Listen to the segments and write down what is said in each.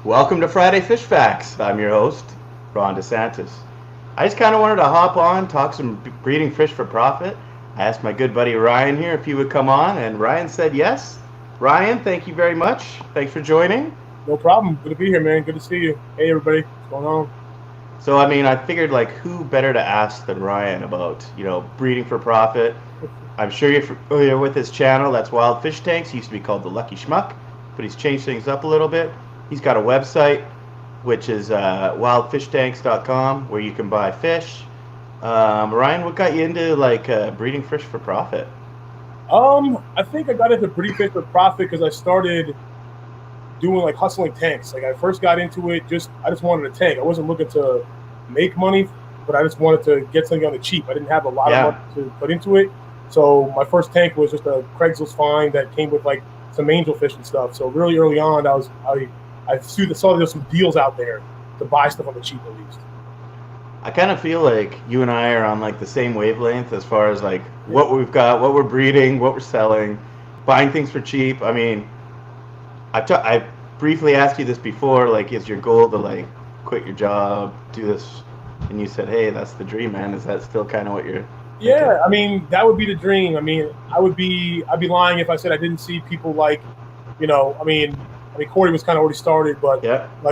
Welcome to Friday Fish Facts. I'm your host, Ron DeSantis. I just kind of wanted to hop on, talk some breeding fish for profit. I asked my good buddy Ryan here if he would come on, and Ryan said yes. Ryan, thank you very much. Thanks for joining. No problem. Good to be here, man. Good to see you. Hey, everybody. What's going on? So, I figured who better to ask than Ryan about, breeding for profit. I'm sure you're familiar with his channel. That's Wild Fish Tanks. He used to be called the Lucky Schmuck, but he's changed things up a little bit. He's got a website, which is wildfishtanks.com, where you can buy fish. Ryan, what got you into breeding fish for profit? I think I got into breeding fish for profit because I started doing hustling tanks. I first got into it I just wanted a tank. I wasn't looking to make money, but I just wanted to get something on the cheap. I didn't have a lot of money to put into it. So my first tank was just a Craigslist find that came with some angelfish and stuff. So really early on, I saw there was some deals out there to buy stuff on the cheap at least. I kind of feel like you and I are on the same wavelength as far as what we've got, what we're breeding, what we're selling, buying things for cheap. I briefly asked you this before, is your goal to quit your job, do this? And you said, hey, that's the dream, man. Is that still kind of what you're Yeah, that would be the dream. I'd be lying if I said I didn't see people Corey was kind of already started, but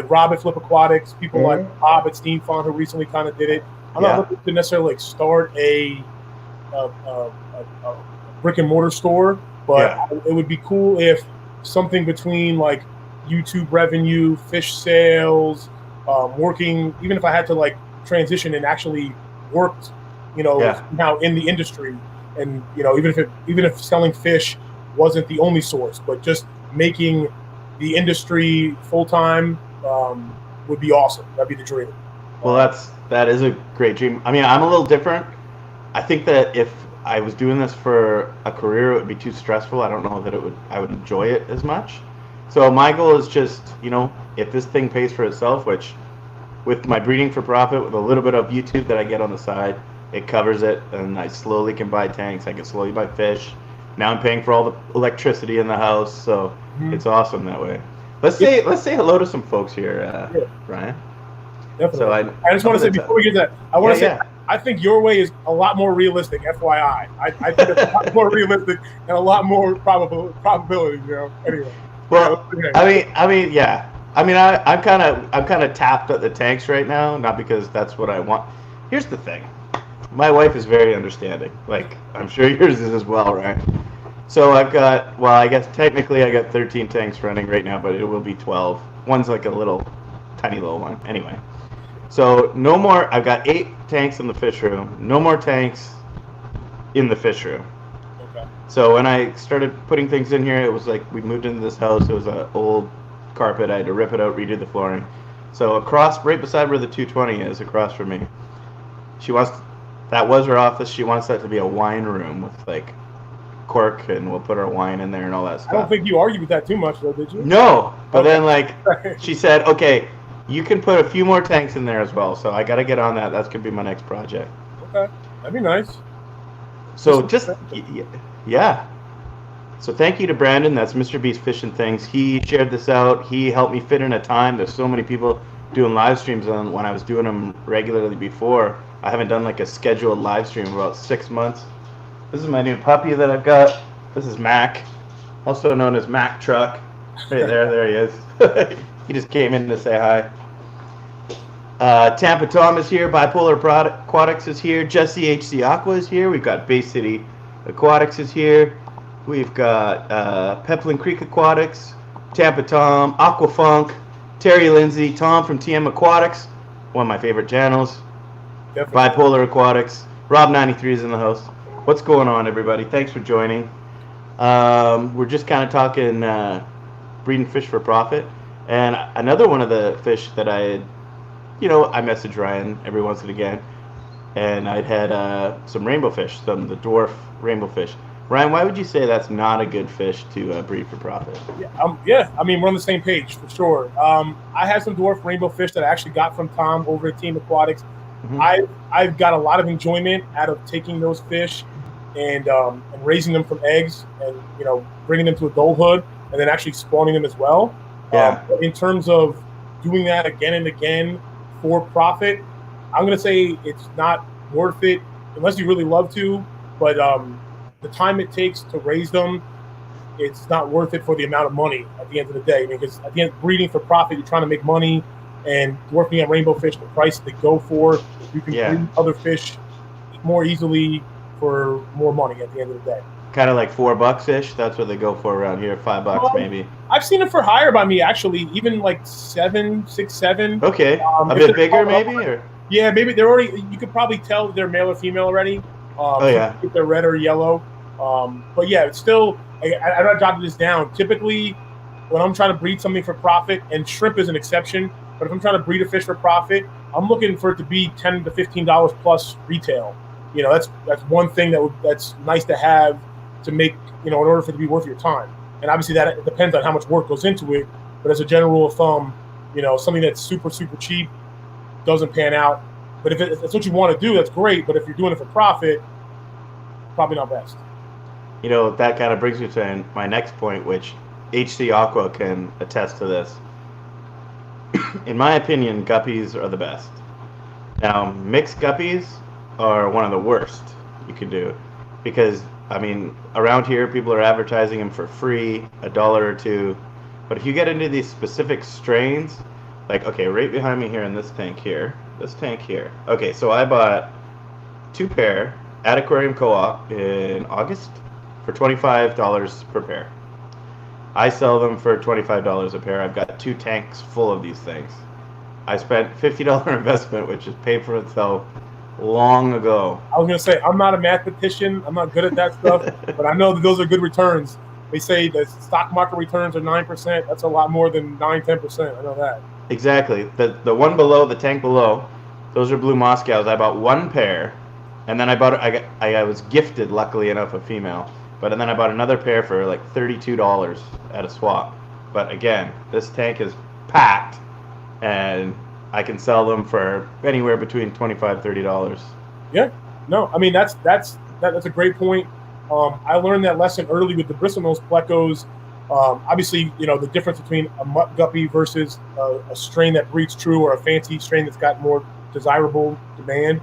Rob at Flip Aquatics, people like Bob at Steam Farm who recently kind of did it. I'm not looking to necessarily start a brick and mortar store, but it would be cool if something between YouTube revenue, fish sales, working, even if I had to transition and actually worked, now in the industry, and even if selling fish wasn't the only source, but just making the industry full time would be awesome. That'd be the dream. Well, that is a great dream. I'm a little different. I think that if I was doing this for a career, it would be too stressful. I don't know that I would enjoy it as much. So my goal is just, if this thing pays for itself, which with my breeding for profit, with a little bit of YouTube that I get on the side, it covers it, and I slowly can buy tanks. I can slowly buy fish. Now I'm paying for all the electricity in the house, so it's awesome that way. Let's say hello to some folks here, Ryan. Definitely. So I just want to say before we get that, I want to say I think your way is a lot more realistic. FYI, I think it's a lot more realistic and a lot more probability. Anyway. Well, yeah. I'm kind of tapped at the tanks right now, not because that's what I want. Here's the thing. My wife is very understanding. I'm sure yours is as well, right? So I guess technically I got 13 tanks running right now, but it will be 12. One's a tiny little one. Anyway. So no more, I've got 8 tanks in the fish room. No more tanks in the fish room. Okay. So when I started putting things in here, it was we moved into this house. It was an old carpet. I had to rip it out, redo the flooring. So right beside where the 220 is, across from me, that was her office. She wants that to be a wine room with cork, and we'll put our wine in there and all that stuff. I don't think you argued with that too much, though, did you? No, but then she said, okay, you can put a few more tanks in there as well. So I got to get on that. That's gonna be my next project. Okay, that'd be nice. So yeah. So thank you to Brandon. That's Mr. Beast Fish and Things. He shared this out. He helped me fit in a time. There's so many people doing live streams on when I was doing them regularly before. I haven't done a scheduled live stream in about 6 months. This is my new puppy that I've got. This is Mac, also known as Mac Truck. Right there he is. He just came in to say hi. Tampa Tom is here. Bipolar Aquatics is here. Jesse HC Aqua is here. We've got Bay City Aquatics is here. We've got Peplin Creek Aquatics, Tampa Tom, Aquafunk, Terry Lindsay, Tom from TM Aquatics, one of my favorite channels. Definitely. Bipolar Aquatics. Rob93 is in the house. What's going on, everybody? Thanks for joining. We're just kind of talking breeding fish for profit. And another one of the fish that I message Ryan every once and again, and I'd had some rainbow fish, the dwarf rainbow fish. Ryan, why would you say that's not a good fish to breed for profit? We're on the same page for sure. I had some dwarf rainbow fish that I actually got from Tom over at Team Aquatics. Mm-hmm. I've got a lot of enjoyment out of taking those fish and raising them from eggs and bringing them to adulthood and then actually spawning them as well. Yeah. In terms of doing that again and again for profit, I'm going to say it's not worth it unless you really love to. But the time it takes to raise them, it's not worth it for the amount of money at the end of the day. Because at the end, breeding for profit, you're trying to make money, and working at rainbow fish, the price they go for, you can breed other fish more easily for more money at the end of the day. Kind of like $4-ish. That's what they go for around here. $5 maybe. I've seen it for higher by me actually, even like 7, 6, 7. Okay, a bit bigger maybe, or yeah, maybe they're already. You could probably tell they're male or female already. If they're red or yellow. But yeah, it's still. I jotted this down. Typically, when I'm trying to breed something for profit, and shrimp is an exception, but if I'm trying to breed a fish for profit, I'm looking for it to be $10 to $15 plus retail. You know, that's one thing that's nice to have to make, in order for it to be worth your time. And obviously that depends on how much work goes into it. But as a general rule of thumb, something that's super, super cheap doesn't pan out. But if it's what you want to do, that's great. But if you're doing it for profit, probably not best. That kind of brings me to my next point, which HC Aqua can attest to this. In my opinion, guppies are the best. Now, mixed guppies are one of the worst you can do, because around here people are advertising them for free, $1 or $2. But if you get into these specific strains, like, okay, right behind me here in this tank here. Okay, so I bought 2 pair at Aquarium Co-op in August for $25 per pair. I sell them for $25 a pair. I've got 2 tanks full of these things. I spent $50 investment, which has paid for itself long ago. I was going to say, I'm not a mathematician. I'm not good at that stuff, but I know that those are good returns. They say that stock market returns are 9%. That's a lot more than 9-10%. I know that. Exactly. The one below, the tank below, those are blue Moscows. I bought 1 pair, and then I was gifted, luckily enough, a female. But then I bought another pair for like $32 at a swap. But again, this tank is packed, and I can sell them for anywhere between $25, $30. Yeah, no, that's a great point. I learned that lesson early with the bristlenose plecos. Obviously, the difference between a mutt guppy versus a strain that breeds true, or a fancy strain that's got more desirable demand.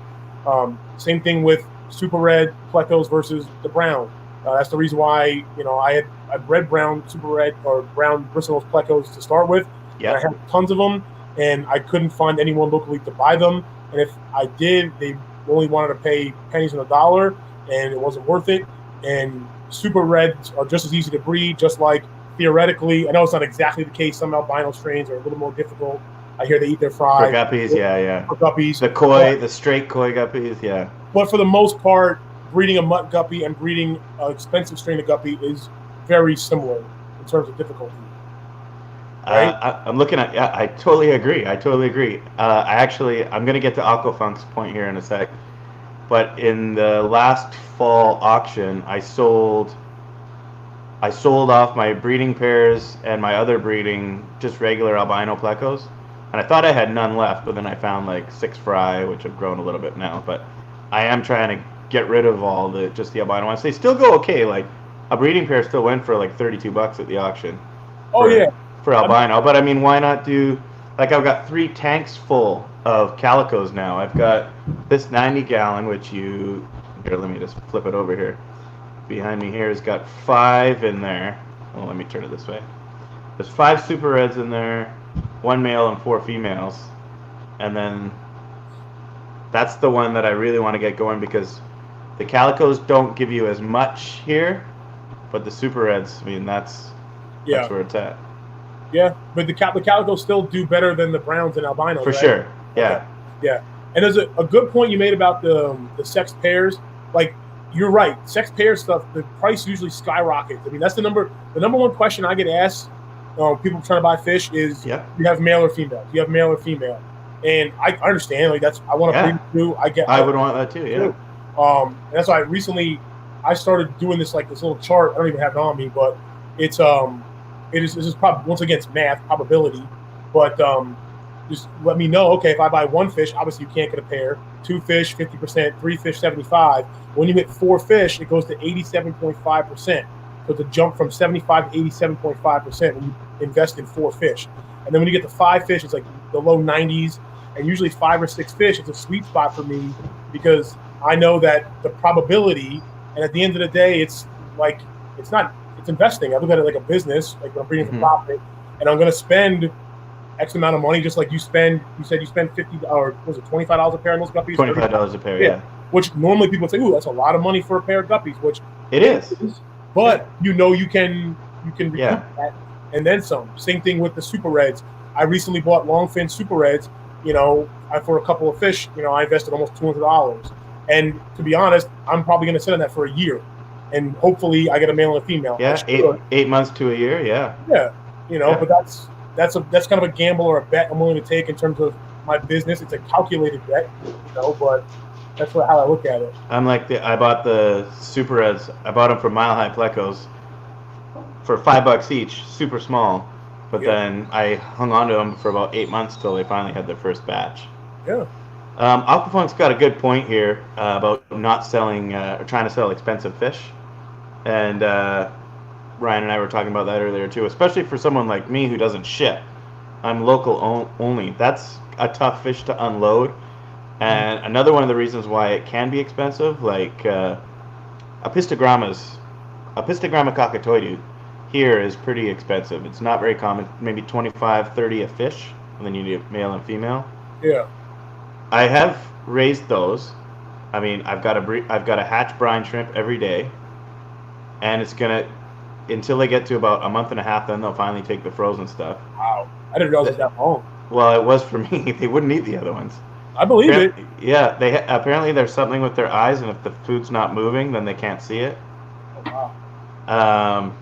Same thing with super red plecos versus the brown. That's the reason why I bred brown super red or brown bristlenose plecos to start with. Yeah, I had tons of them, and I couldn't find anyone locally to buy them. And if I did, they only wanted to pay pennies on the dollar, and it wasn't worth it. And super reds are just as easy to breed, just like theoretically. I know it's not exactly the case. Some albino strains are a little more difficult. I hear they eat their fry. For guppies, yeah. For guppies. The straight koi guppies, yeah. But for the most part, breeding a mutt guppy and breeding an expensive strain of guppy is very similar in terms of difficulty. Right? I'm looking at. Yeah, I totally agree. I'm going to get to Aquafunk's point here in a sec. But in the last fall auction, I sold off my breeding pairs and my other breeding, just regular albino plecos. And I thought I had none left, but then I found like 6 fry, which have grown a little bit now. But I am trying to get rid of all just the albino ones. They still go okay. Like a breeding pair still went for like $32 at the auction. For albino. But why not do, like, I've got 3 tanks full of calicos now. I've got this 90-gallon, which here, let me just flip it over here. Behind me here has got 5 in there. Oh, let me turn it this way. There's 5 super reds in there, 1 male and 4 females. And then that's the one that I really want to get going, because the calicos don't give you as much here, but the super reds, that's where it's at. Yeah, but the calicos still do better than the browns and albinos. For right? sure, yeah. Okay. Yeah, and there's a good point you made about the sex pairs. Like, you're right, sex pair stuff, the price usually skyrockets. That's the number one question I get asked. People trying to buy fish is, yep, you have male or female? Do you have male or female? And I understand, like, I want to breed too. I would want that too, yeah. And that's why I started doing this, like, this little chart. I don't even have it on me, but it's this is probably, once again, it's math, probability, but just let me know, okay, if I buy 1 fish, obviously you can't get a pair, 2 fish, 50%, 3 fish, 75. When you hit 4 fish, it goes to 87.5%. So it's a jump from 75 to 87.5% when you invest in 4 fish. And then when you get to 5 fish, it's like the low 90s. And usually 5 or 6 fish is a sweet spot for me because I know that the probability, and at the end of the day, it's like, it's investing. I look at it like a business, like when I'm bringing the profit, and I'm going to spend X amount of money, just like you said you spend 50 or was it $25 a pair on those guppies? $25 a pair, yeah. Which normally people say, ooh, that's a lot of money for a pair of guppies, which it is. But you can recoup that and then some. Same thing with the super reds. I recently bought longfin super reds, for a couple of fish, I invested almost $200. And to be honest, I'm probably going to sit on that for a year. And hopefully I get a male and a female. Yeah, 8 months to a year, yeah. Yeah, but that's kind of a gamble or a bet I'm willing to take in terms of my business. It's a calculated bet, but that's how I look at it. I'm like I bought the super reds. I bought them from Mile High Plecos for $5 each, super small. But then I hung on to them for about 8 months till they finally had their first batch. Yeah. Aquafunk's got a good point here about not selling or trying to sell expensive fish, and Ryan and I were talking about that earlier too. Especially for someone like me who doesn't ship, I'm local only. That's a tough fish to unload. And another one of the reasons why it can be expensive, like Apistogramma cockatoidu here is pretty expensive. It's not very common, maybe $25-$30 a fish, and then you need a male and female. Yeah. I have raised those. I mean, I've got a hatch brine shrimp every day, and it's gonna until they get to about a month and a half. Then they'll finally take the frozen stuff. Wow, I didn't realize it was that long. Well, it was for me. They wouldn't eat the other ones. I believe it. Yeah, apparently there's something with their eyes, and if the food's not moving, then they can't see it. Oh, wow.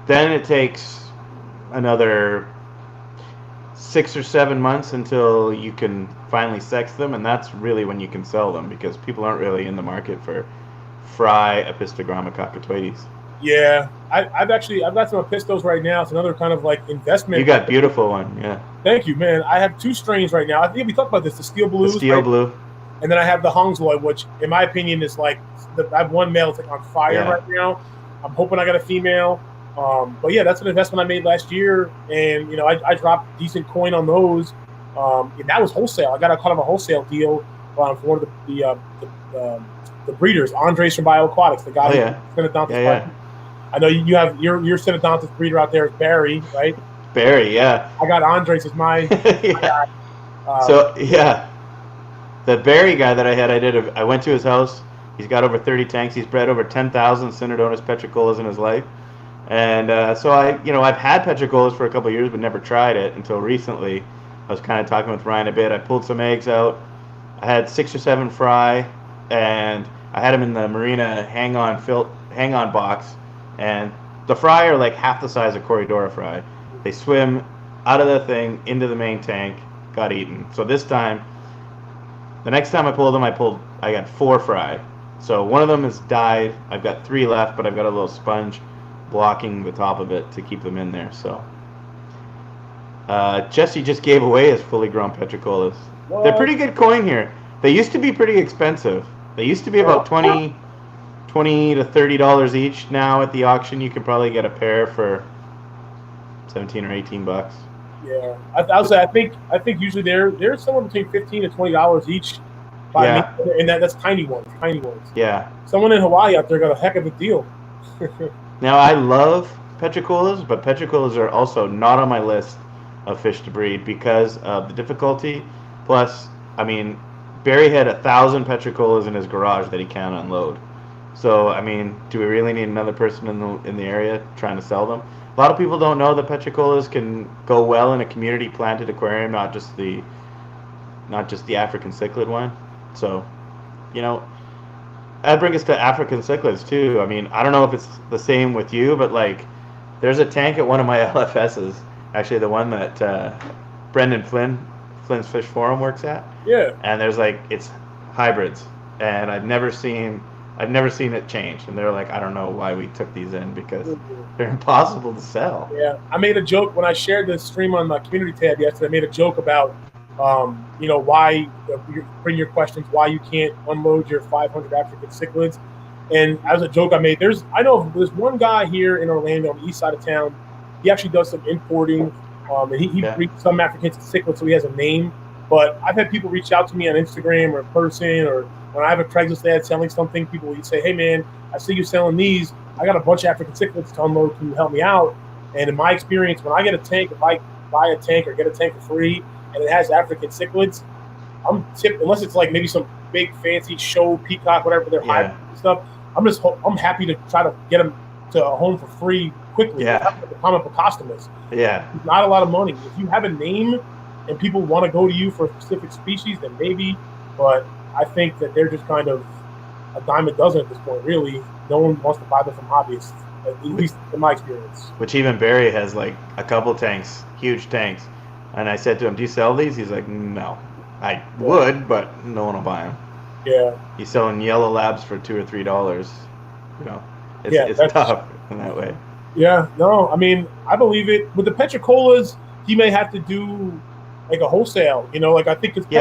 Then it takes another 6 or 7 months until you can finally sex them, and that's really when you can sell them because people aren't really in the market for fry Apistogramma cockatoides. Yeah, I've got some Apistos right now. It's another kind of like investment. You got beautiful one, yeah. Thank you, man. I have 2 strains right now. I think we talked about this: the Steel Blues, blue, and then I have the Hongzloy, which, in my opinion, is like I have one male that's like on fire right now. I'm hoping I got a female. But yeah, that's an investment I made last year, and I dropped decent coin on those. And that was wholesale. I got a kind of a wholesale deal for one of the breeders, Andres from BioAquatics, the guy who's Synodontis. Yeah. I know you have your Synodontis breeder out there is Barry, right? Barry, yeah. I got Andres as mine. Yeah. The Barry guy that I had, I went to his house. He's got over 30 tanks. He's bred over 10,000 Synodontis petricolas in his life. And so I've had petricolas for a couple of years, but never tried it until recently. I was kind of talking with Ryan a bit. I pulled some eggs out. I had 6 or 7 fry, and I had them in the Marina hang-on box. And the fry are like half the size of Corydoras fry. They swim out of the thing into the main tank, got eaten. So this time, the next time I pulled them, I got 4 fry. So one of them has died. I've got 3 left, but I've got a little sponge blocking the top of it to keep them in there. So Jesse just gave away his fully grown petricolas. What? They're pretty good coin here. They used to be pretty expensive. They used to be about $20 to $30 each. Now at the auction you can probably get a pair for $17 or $18. Yeah, I'll say I think usually they're somewhere between $15 to $20 each. And that's tiny ones. Yeah. Someone in Hawaii out there got a heck of a deal. Now, I love petricolas, but petricolas are also not on my list of fish to breed because of the difficulty. Plus, I mean, Barry had 1,000 petricolas in his garage that he can't unload. So, I mean, do we really need another person in the area trying to sell them? A lot of people don't know that petricolas can go well in a community planted aquarium, not just the African cichlid one. So, that brings us to African cichlids too. I mean, I don't know if it's the same with you, but like, there's a tank at one of my LFSs, actually the one that Brendan Flynn's Fish Forum works at. Yeah. And there's it's hybrids, and I've never seen it change. And they're like, I don't know why we took these in because they're impossible to sell. Yeah, I made a joke when I shared this stream on my community tab yesterday. I made a joke about why bring your questions, why you can't unload your 500 African cichlids. And as a joke I made, I know there's one guy here in Orlando on the east side of town He actually does some importing, and he breeds some African cichlids, so he has a name. But I've had people reach out to me on Instagram or in person, or when I have a Craigslist ad selling something, people will say, "Hey man, I see you selling these. I got a bunch of African cichlids to unload. Can you help me out?" And in my experience, when I get a tank, if I buy a tank or get a tank for free and it has African cichlids, I'm tipped, unless it's like maybe some big fancy show peacock, whatever they're hiding stuff. I'm happy to try to get them to a home for free quickly. Yeah. That's what the comic book costume is. Yeah. It's not a lot of money. If you have a name and people want to go to you for a specific species, then maybe. But I think that they're just kind of a dime a dozen at this point, really. No one wants to buy them from hobbyists, at least in my experience. Which even Barry has like a couple tanks, huge tanks. And I said to him, "Do you sell these?" He's like, "No. I would, but no one will buy them." Yeah. He's selling yellow labs for $2 or $3. You know, it's tough in that way. Yeah, no, I mean, I believe it. With the Petricolas, he may have to do like a wholesale, you know, like I think it's he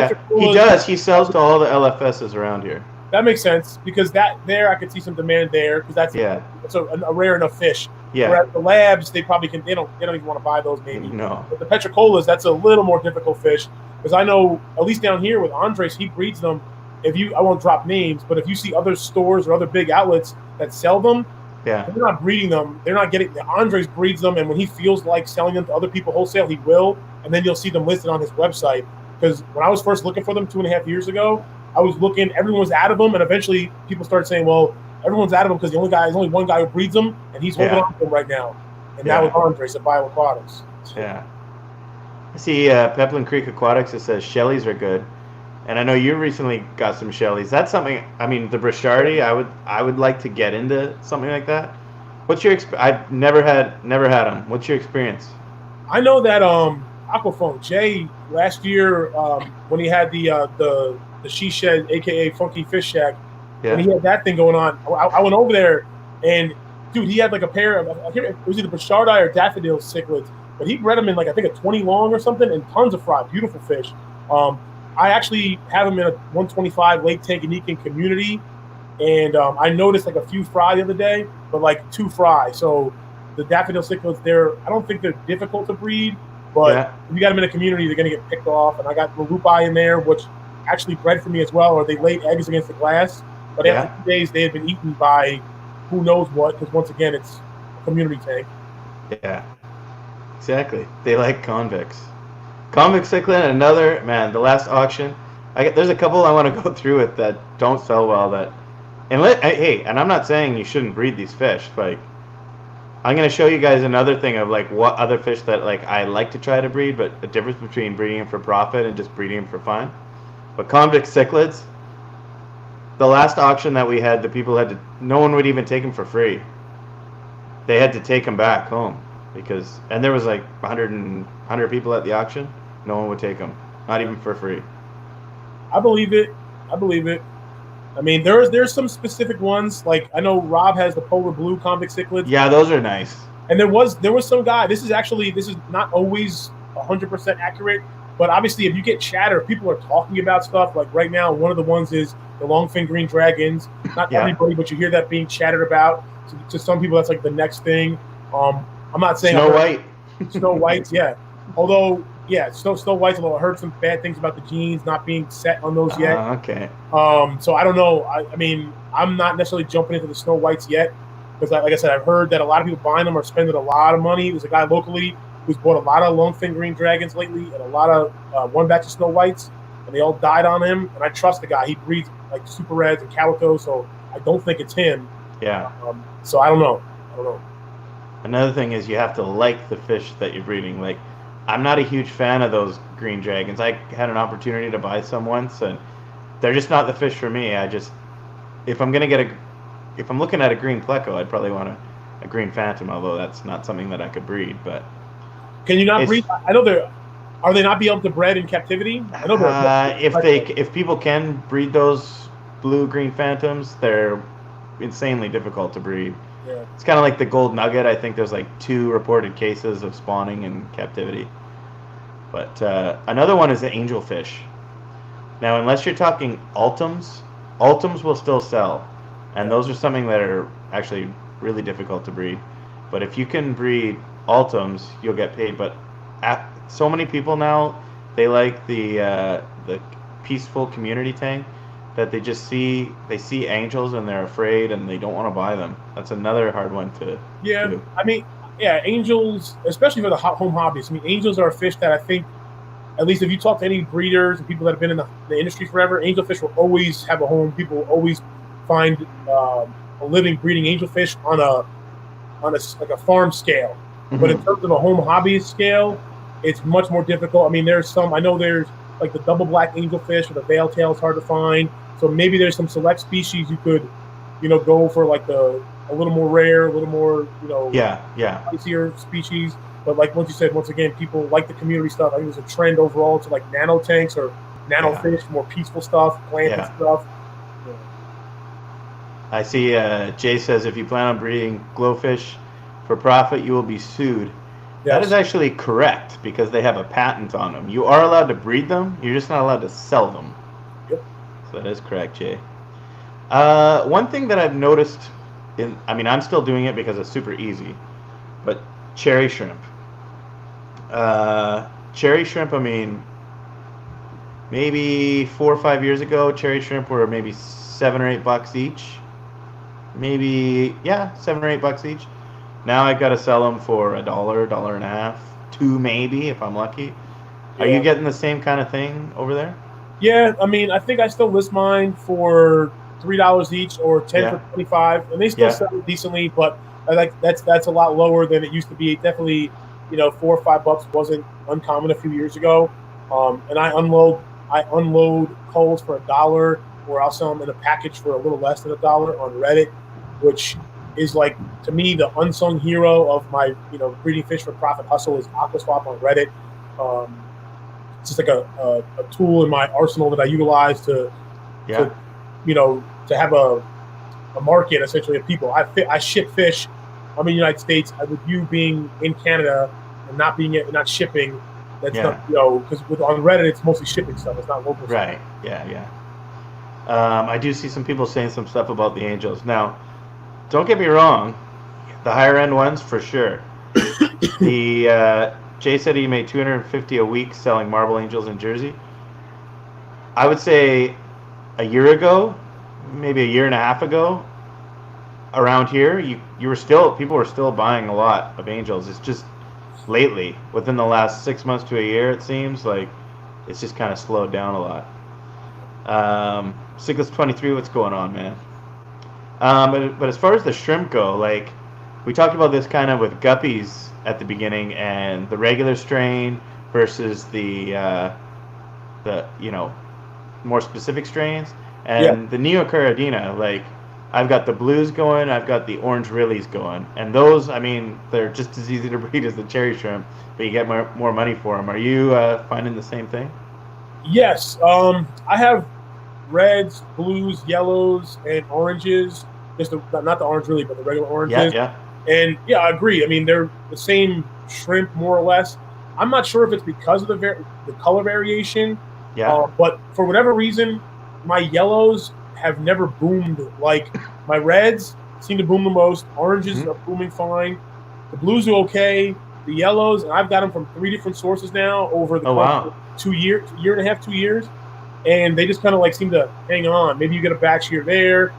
does. He sells to all the LFSs around here. That makes sense, because that there I could see some demand there, because that's a rare enough fish. Yeah. Whereas the labs, they probably can. They don't even want to buy those, maybe. No. But the Petricolas, that's a little more difficult fish, because I know at least down here with Andres, he breeds them. I won't drop names, but if you see other stores or other big outlets that sell them, they're not breeding them. They're not getting. Andres breeds them, and when he feels like selling them to other people wholesale, he will, and then you'll see them listed on his website. Because when I was first looking for them 2.5 years ago, I was looking, everyone was out of them, and eventually people started saying, "Well, everyone's out of them because there's only one guy who breeds them, and he's holding on to them right now." And that was Andres at Bioaquatics. Yeah. I see Peplin Creek Aquatics. It says Shelleys are good. And I know you recently got some Shelleys. That's something. I mean, the Brichardi. I would like to get into something like that. What's your? I've never had them. What's your experience? I know that Aquaphone Jay last year when he had the She Shed, aka Funky Fish Shack, when he had that thing going on, I went over there and dude, he had like a pair of it was either Brichardi or Daffodil cichlids, but he bred them in like I think a 20 long or something, and tons of fry, beautiful fish. I actually have them in a 125 Lake Tanganyika community, and I noticed like a few fry the other day, but like 2 fry. So the Daffodil cichlids, I don't think they're difficult to breed, but if you got them in a community, they're going to get picked off. And I got Guppies in there, which actually bred for me as well, or they laid eggs against the glass. But after 2 days, they had been eaten by who knows what, because once again, it's a community tank. Yeah, exactly. They like convicts. Convict cichlid, another, man, the last auction. There's a couple I want to go through with that don't sell well. And I'm not saying you shouldn't breed these fish. Like, I'm going to show you guys another thing of like what other fish that like I like to try to breed, but the difference between breeding them for profit and just breeding them for fun. But convict cichlids, the last auction that we had, the people no one would even take them for free. They had to take them back home and there was like 100 people at the auction. No one would take them, not even for free. I believe it. I mean, there's some specific ones. Like I know Rob has the polar blue convict cichlids. Yeah, those are nice. And there was some guy. This is not always 100% accurate, but obviously, if you get chatter, people are talking about stuff. Like right now, one of the ones is the longfin green dragons. Not everybody, but you hear that being chattered about. To some people, that's like the next thing. I'm not saying Snow Whites, yeah. Although, Snow Whites. Although I heard some bad things about the genes not being set on those yet. Okay. So I don't know. I mean, I'm not necessarily jumping into the Snow Whites yet because, like I said, I've heard that a lot of people buying them are spending a lot of money. There's a guy locally who's bought a lot of longfin green dragons lately and a lot of one batch of Snow Whites, and they all died on him. And I trust the guy. He breeds like super reds and calico, so I don't think it's him. Yeah. So I don't know. Another thing is you have to like the fish that you're breeding. Like, I'm not a huge fan of those green dragons. I had an opportunity to buy some once, and they're just not the fish for me. If I'm looking at a green pleco, I'd probably want a green phantom, although that's not something that I could breed. But can you not breed? I know are they not be able to bred in captivity? I know if people can breed those blue-green phantoms, they're insanely difficult to breed. Yeah. It's kind of like the gold nugget. I think there's like 2 reported cases of spawning in captivity. But another one is the angelfish. Now, unless you're talking ultims will still sell. And those are something that are actually really difficult to breed. But if you can breed Ultims, you'll get paid. But so many people now, they like the peaceful community tank that they see angels and they're afraid and they don't want to buy them. That's another hard one to do. I mean, yeah, angels, especially for the home hobbies. I mean, angels are a fish that I think, at least if you talk to any breeders and people that have been in the industry forever, angelfish will always have a home. People will always find a living breeding angelfish on a farm scale. Mm-hmm. But in terms of a home hobbyist scale, it's much more difficult. I mean, there's like the double black angelfish or the veil tail is hard to find. So maybe there's some select species you could, go for like a little more rare, a little more, pricier species. But like once you said, once again, people like the community stuff. I think there's a trend overall to like nano tanks or nano fish, more peaceful stuff, planted stuff. Yeah. I see Jay says if you plan on breeding glowfish for profit, you will be sued. Yes. That is actually correct because they have a patent on them. You are allowed to breed them. You're just not allowed to sell them. Yep. So that is correct, Jay. One thing that I've noticed, I'm still doing it because it's super easy, but cherry shrimp. Cherry shrimp, maybe 4 or 5 years ago, cherry shrimp were maybe $7 or $8 each. Maybe, $7 or $8 each. Now I gotta sell them for $1, $1.50, $2 maybe if I'm lucky. Are you getting the same kind of thing over there? Yeah, I think I still list mine for $3 each or 10 for 25, and they still sell it decently. But I like that's a lot lower than it used to be. Definitely, $4 or $5 wasn't uncommon a few years ago. And I unload culls for $1, or I'll sell them in a package for a little less than $1 on Reddit, which is like, to me, the unsung hero of my breeding fish for profit hustle is AquaSwap on Reddit. It's just like a tool in my arsenal that I utilize to have a market essentially of people. I ship fish. I'm in the United States. With you being in Canada and not shipping, that's not because on Reddit it's mostly shipping stuff. It's not local stuff. Right. Yeah. I do see some people saying some stuff about the angels now. Don't get me wrong, the higher end ones for sure. Jay said he made $250 a week selling marble angels in Jersey. I would say a year ago, maybe a year and a half ago, around here, people were still buying a lot of angels. It's just lately, within the last 6 months to a year, it seems like it's just kind of slowed down a lot. Cichlids 23, what's going on, man? But as far as the shrimp go, like we talked about this kind of with guppies at the beginning, and the regular strain versus the more specific strains, and the Neocorydoras. Like I've got the blues going, I've got the orange rillies going, and those, they're just as easy to breed as the cherry shrimp, but you get more money for them. Are you finding the same thing? Yes, I have reds, blues, yellows, and oranges. Just not the orange really, but the regular oranges. Yeah. And I agree. They're the same shrimp more or less. I'm not sure if it's because of the color variation. Yeah. But for whatever reason, my yellows have never boomed like my reds seem to boom the most. Oranges are booming fine. The blues are okay. The yellows, and I've got them from 3 different sources now over the course of 2 years, year and a half, 2 years. And they just kind of like seem to hang on. Maybe you get a batch here, there.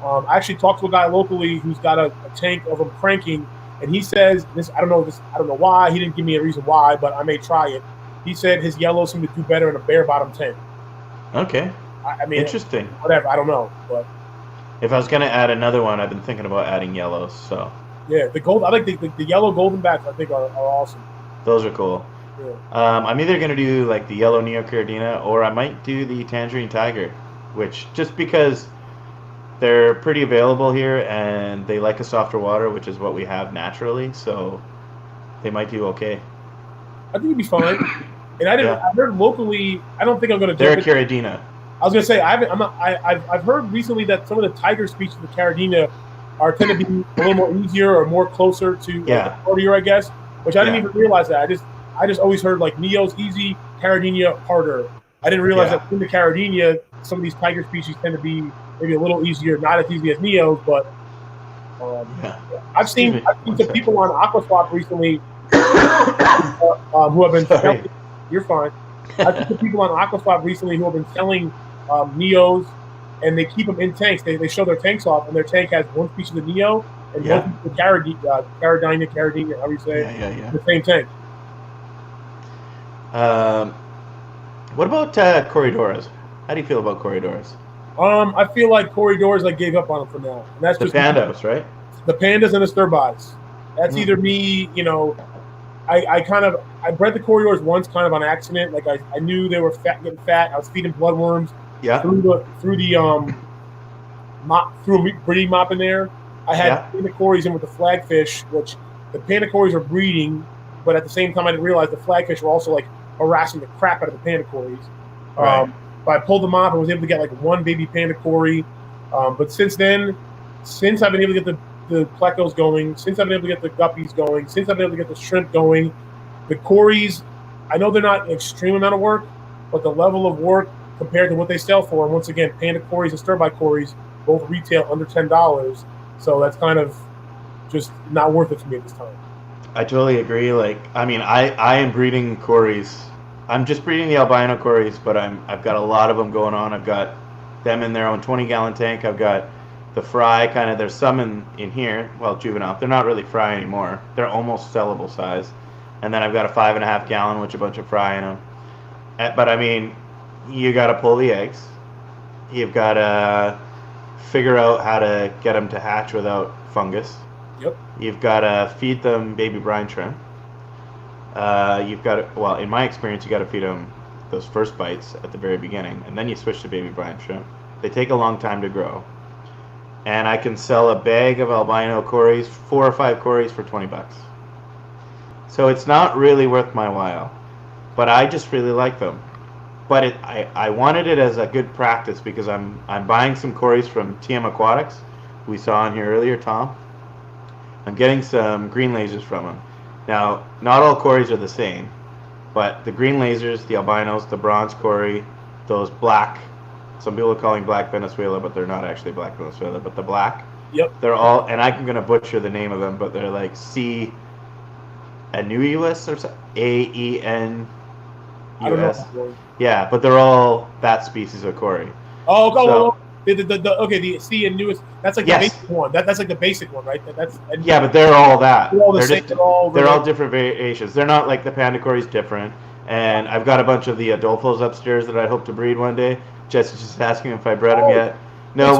I actually talked to a guy locally who's got a tank of them cranking, and he says this. I don't know why. He didn't give me a reason why, but I may try it. He said his yellows seem to do better in a bare bottom tank. Okay. Interesting. Whatever. I don't know, but if I was gonna add another one, I've been thinking about adding yellows. So yeah, the gold. I like the yellow golden backs. I think are awesome. Those are cool. Yeah. I'm either gonna do like the yellow Neocorydoras, or I might do the tangerine tiger, which just because they're pretty available here and they like a softer water, which is what we have naturally, so they might do okay. I think it'd be fine. And I heard locally. I don't think I'm gonna. They're a Corydoras. I was gonna say I've heard recently that some of the tiger species of the Corydoras tend to be a little more easier or more closer to the Corydoras, I guess. Which I didn't even realize that. I just always heard like Neo's easy, Corydoras harder. I didn't realize that in the Corydoras, some of these tiger species tend to be maybe a little easier, not as easy as Neo's, but I've seen some people on AquaSwap recently who have been Sorry. selling. You're fine. I think the people on Aquaswap recently who have been selling Neos, and they keep them in tanks. They show their tanks off, and their tank has one piece of the Neo and one piece of the Caridina, however you say it, Yeah. the same tank. What about Corydoras? How do you feel about Corydoras? I feel like Corydoras, I gave up on them for now. And that's The just Pandos, right? the pandas and the stir-buys. That's either me, I bred the Corydoras once kind of on accident. Like I knew they were getting fat. I was feeding bloodworms through a breeding mop in there. I had panda cories in with the flagfish, which the panda cories are breeding, but at the same time I didn't realize the flagfish were also like harassing the crap out of the panda cories. Right. But I pulled them off and was able to get like one baby panda cory. But since then, since I've been able to get the plecos going, since I've been able to get the guppies going, since I've been able to get the shrimp going, the cories, I know they're not an extreme amount of work, but the level of work compared to what they sell for, and once again, panda cories and stir-by cories both retail under $10, so that's kind of just not worth it for me at this time. I totally agree. Like, I mean, I am breeding cories. I'm just breeding the albino cories, but I've got a lot of them going on. I've got them in their own 20-gallon tank. I've got the fry kind of. There's some in here. Well, juvenile. They're not really fry anymore. They're almost sellable size. And then I've got a 5.5-gallon with a bunch of fry in them. But I mean, you got to pull the eggs. You've got to figure out how to get them to hatch without fungus. Yep. You've got to feed them baby brine shrimp. You've got to, well, in my experience, you got to feed them those first bites at the very beginning, and then you switch to baby brine shrimp. They take a long time to grow. And I can sell a bag of albino cories, 4 or 5 cories for $20. So it's not really worth my while, but I just really like them. But I wanted it as a good practice because I'm buying some cories from TM Aquatics, who we saw on here earlier, Tom. I'm getting some green lasers from him. Now, not all cories are the same, but the green lasers, the albinos, the bronze cory, those black, some people are calling black Venezuela, but they're not actually black Venezuela, but the black. Yep. They're all, and I'm going to butcher the name of them, but they're like C. Anuus or something. AENUS. I don't know. Yeah, but they're all that species of cory. Oh, so, the C and newest. That's like the basic one. That's like the basic one, right? Yeah, but they're all that. They're all the same. They're all different variations. They're not like the panda cory's different. And I've got a bunch of the Adolfos upstairs that I hope to breed one day. Jesse's just asking if I bred them yet. No,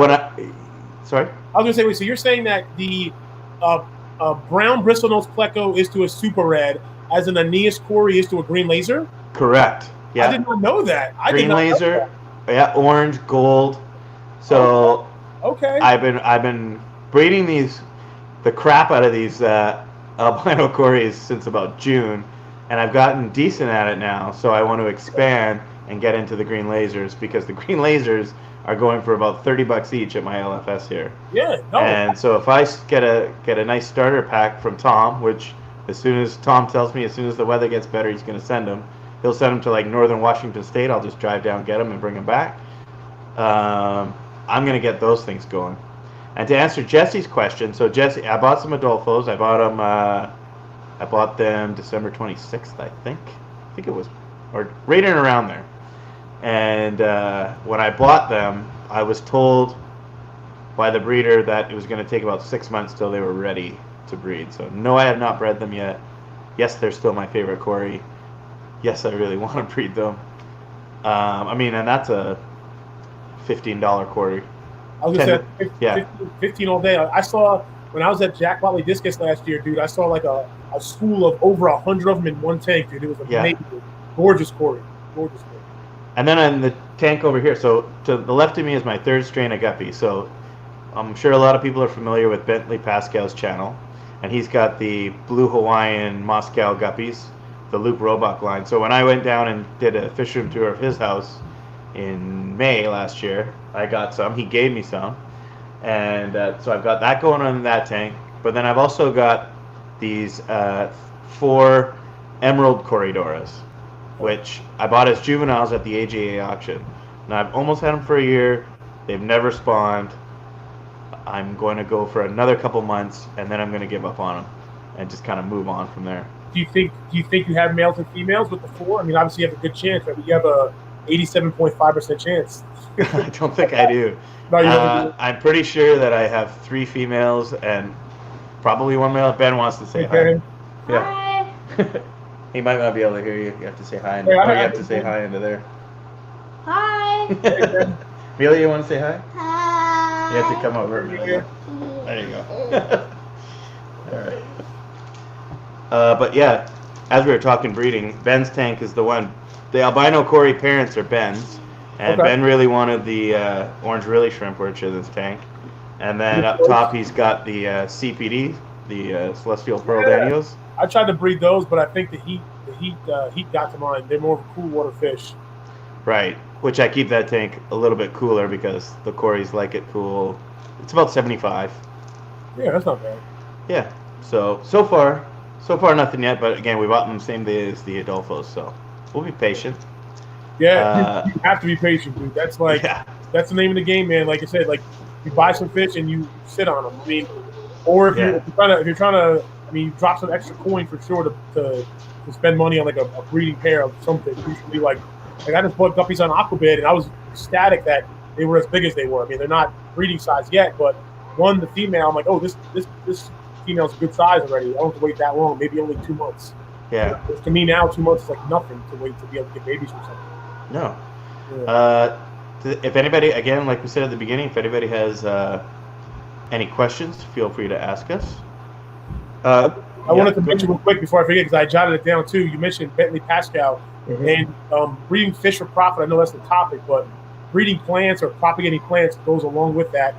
sorry. I was gonna say, wait. So you're saying that the brown bristlenose pleco is to a super red, as an Aeneas cory is to a green laser? Correct. Yeah. I did not know that. Green laser. Yeah, orange, gold. So okay. I've been breeding the crap out of these albino cories since about June, and I've gotten decent at it now. So I want to expand and get into the green lasers because the green lasers are going for about $30 each at my LFS here. Yeah. No. And so if I get a nice starter pack from Tom, which as soon as Tom tells me as soon as the weather gets better, he's going to send them. He'll send them to like northern Washington State. I'll just drive down, get them, and bring them back. I'm going to get those things going. And to answer Jesse's question, so Jesse, I bought some Adolfos. I bought them December 26th, I think. I think it was, or right in around there. And when I bought them, I was told by the breeder that it was going to take about 6 months till they were ready to breed. So no, I have not bred them yet. Yes, they're still my favorite cory. Yes, I really want to breed them. I mean, and that's a $15 cory. I was going to say 15 all day. I saw, when I was at Jack Watley Discus last year, dude, I saw like a school of over 100 of them in one tank, dude. It was amazing. Yeah. Gorgeous cory. Gorgeous cory. And then on the tank over here, so to the left of me is my third strain of guppy. So I'm sure a lot of people are familiar with Bentley Pascal's channel. And he's got the Blue Hawaiian Moscow guppies, the Luke Roebuck line. So when I went down and did a fish room tour of his house in May last year, I got some. He gave me some. And so I've got that going on in that tank. But then I've also got these 4 emerald Corydoras, which I bought as juveniles at the AJA auction. Now I've almost had them for a year. They've never spawned. I'm going to go for another couple months, and then I'm going to give up on them and just kind of move on from there. Do you think you have males and females with the 4? I mean, obviously you have a good chance. Right? You have a 87.5% chance. I don't think I do. No, you don't do. I'm pretty sure that I have 3 females and probably 1 male. Ben wants to say Hey, hi. Ben. Yeah. Hi. He might not be able to hear you. You have to say hi. Hey, You have to say hi into there. Hi. Amelia, you want to say hi? Hi. You have to come over. Amelia. There you go. All right. But yeah, as we were talking breeding, Ben's tank is the one. The albino Cory parents are Ben's, and Okay. Ben really wanted the orange really shrimp, which is his tank. And then up top, he's got the CPD, the Celestial Pearl Danios. I tried to breed those, but I think the heat got to mine. They're more of a cool water fish. Right, which I keep that tank a little bit cooler because the Corys like it cool. It's about 75. Yeah, that's not bad. Yeah. So far nothing yet. But again, we bought them the same day as the Adolfos, so we'll be patient. Yeah, you have to be patient, dude. That's like that's the name of the game, man. Like I said, like you buy some fish and you sit on them. I mean, or if you're trying to, I mean, you drop some extra coin for sure to spend money on like a breeding pair of something. You should be like I just bought guppies on Aquabed, and I was ecstatic that they were as big as they were. I mean, they're not breeding size yet, but the female, I'm like, oh, this female's a good size already. I don't have to wait that long, maybe only 2 months. Yeah. Which to me now, 2 months is like nothing to wait to be able to get babies or something. No. Yeah. If anybody, again, like we said at the beginning, if anybody has any questions, feel free to ask us. I wanted to mention real quick before I forget, because I jotted it down too. You mentioned Bentley Pascal and breeding fish for profit. I know that's the topic, but breeding plants or propagating plants goes along with that.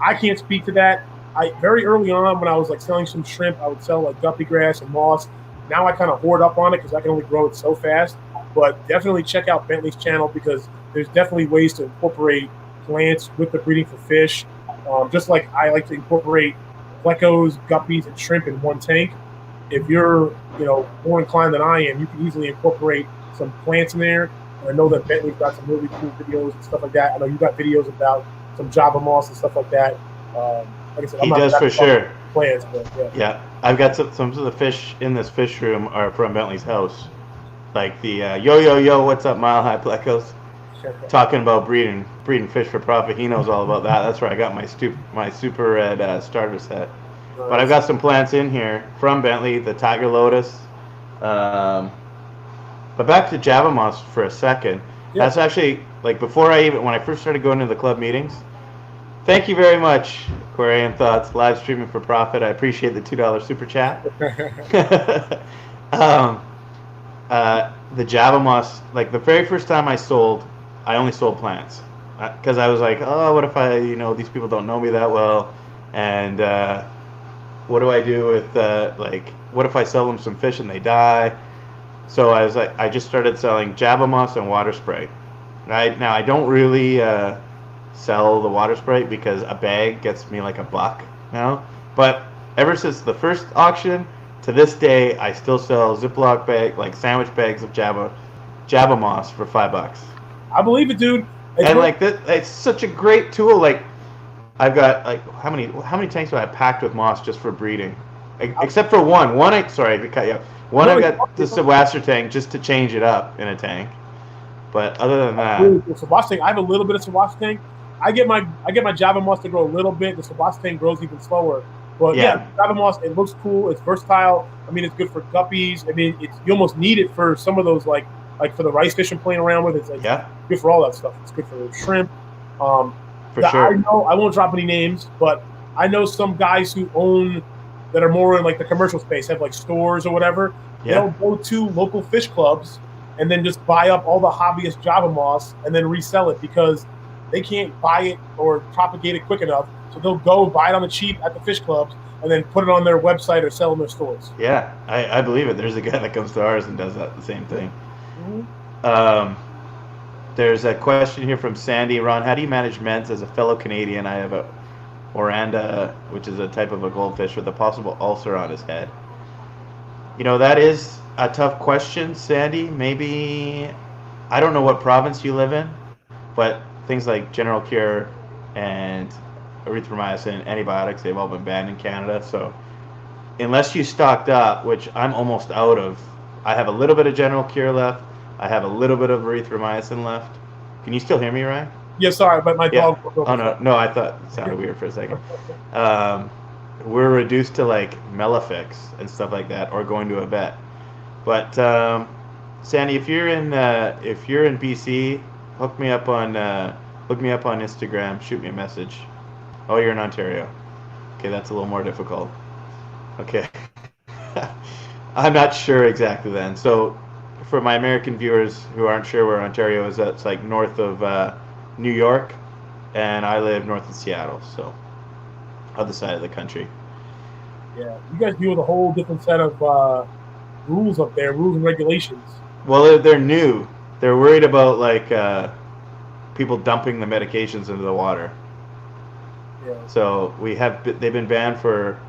I can't speak to that. Very early on when I was like selling some shrimp, I would sell like guppy grass and moss. Now I kind of hoard up on it because I can only grow it so fast. But definitely check out Bentley's channel because there's definitely ways to incorporate plants with the breeding for fish. Just like I like to incorporate plecos, guppies, and shrimp in one tank. If you're more inclined than I am, you can easily incorporate some plants in there. And I know that Bentley's got some really cool videos and stuff like that. I know you got videos about some Java moss and stuff like that. Like I said, he does for sure. Plants, but yeah. I've got some of the fish in this fish room are from Bentley's house, like the yo, what's up, Mile High Plecos, talking about breeding fish for profit. He knows all about that. That's where I got my super red starter set. Nice. But I've got some plants in here from Bentley, the Tiger Lotus. But back to Java moss for a second. Yeah. That's actually like when I first started going to the club meetings. Thank you very much, Quarian Thoughts, live streaming for profit. I appreciate the $2 super chat. The Java moss, like the very first time I only sold plants because I was like, oh, what if these people don't know me that well, and what do I do with what if I sell them some fish and they die? So I was like, I just started selling Java moss and water spray. Right now, I don't really sell the water spray because a bag gets me like $1 now. But ever since the first auction to this day, I still sell Ziploc sandwich bags of Java moss for $5. I believe it, dude. It's such a great tool. Like I've got how many tanks do I have packed with moss just for breeding? Except for one. Sorry to cut you off. I've got the Sawasser tank just to change it up in a tank. But other than that, Sawasser tank. I have a little bit of Sawasser tank. I get my Java moss to grow a little bit. The Sawasser tank grows even slower. But yeah, Java moss, it looks cool. It's versatile. I mean, it's good for guppies. I mean, you almost need it for some of those like for the rice fish I'm playing around with. It's good for all that stuff. It's good for shrimp. For sure. I know I won't drop any names, but I know some guys who own that are more in like the commercial space, have like stores or whatever. Yeah. They'll go to local fish clubs and then just buy up all the hobbyist Java moss and then resell it because they can't buy it or propagate it quick enough. So they'll go buy it on the cheap at the fish clubs and then put it on their website or sell in their stores. Yeah, I believe it. There's a guy that comes to ours and does the same thing. Mm-hmm. There's a question here from Sandy. Ron, how do you manage Mens as a fellow Canadian? I have a Oranda, which is a type of a goldfish with a possible ulcer on his head. That is a tough question, Sandy. Maybe, I don't know what province you live in, but things like General Cure and erythromycin, antibiotics, they've all been banned in Canada. So unless you stocked up, which I'm almost out of. I have a little bit of General Cure left. I have a little bit of erythromycin left. Can you still hear me, Ryan? Yeah, sorry, but my Yeah. dog. Oh no, I thought it sounded weird for a second. We're reduced to like Melifix and stuff like that, or going to a vet. But Sandy, if you're in BC, hook me up on Instagram. Shoot me a message. Oh, you're in Ontario. Okay, that's a little more difficult. Okay. I'm not sure exactly then. So, for my American viewers who aren't sure where Ontario is, that's like north of New York, and I live north of Seattle, so other side of the country. Yeah, you guys deal with a whole different set of rules up there, rules and regulations. Well, they're new. They're worried about like people dumping the medications into the water. Yeah. So they've been banned for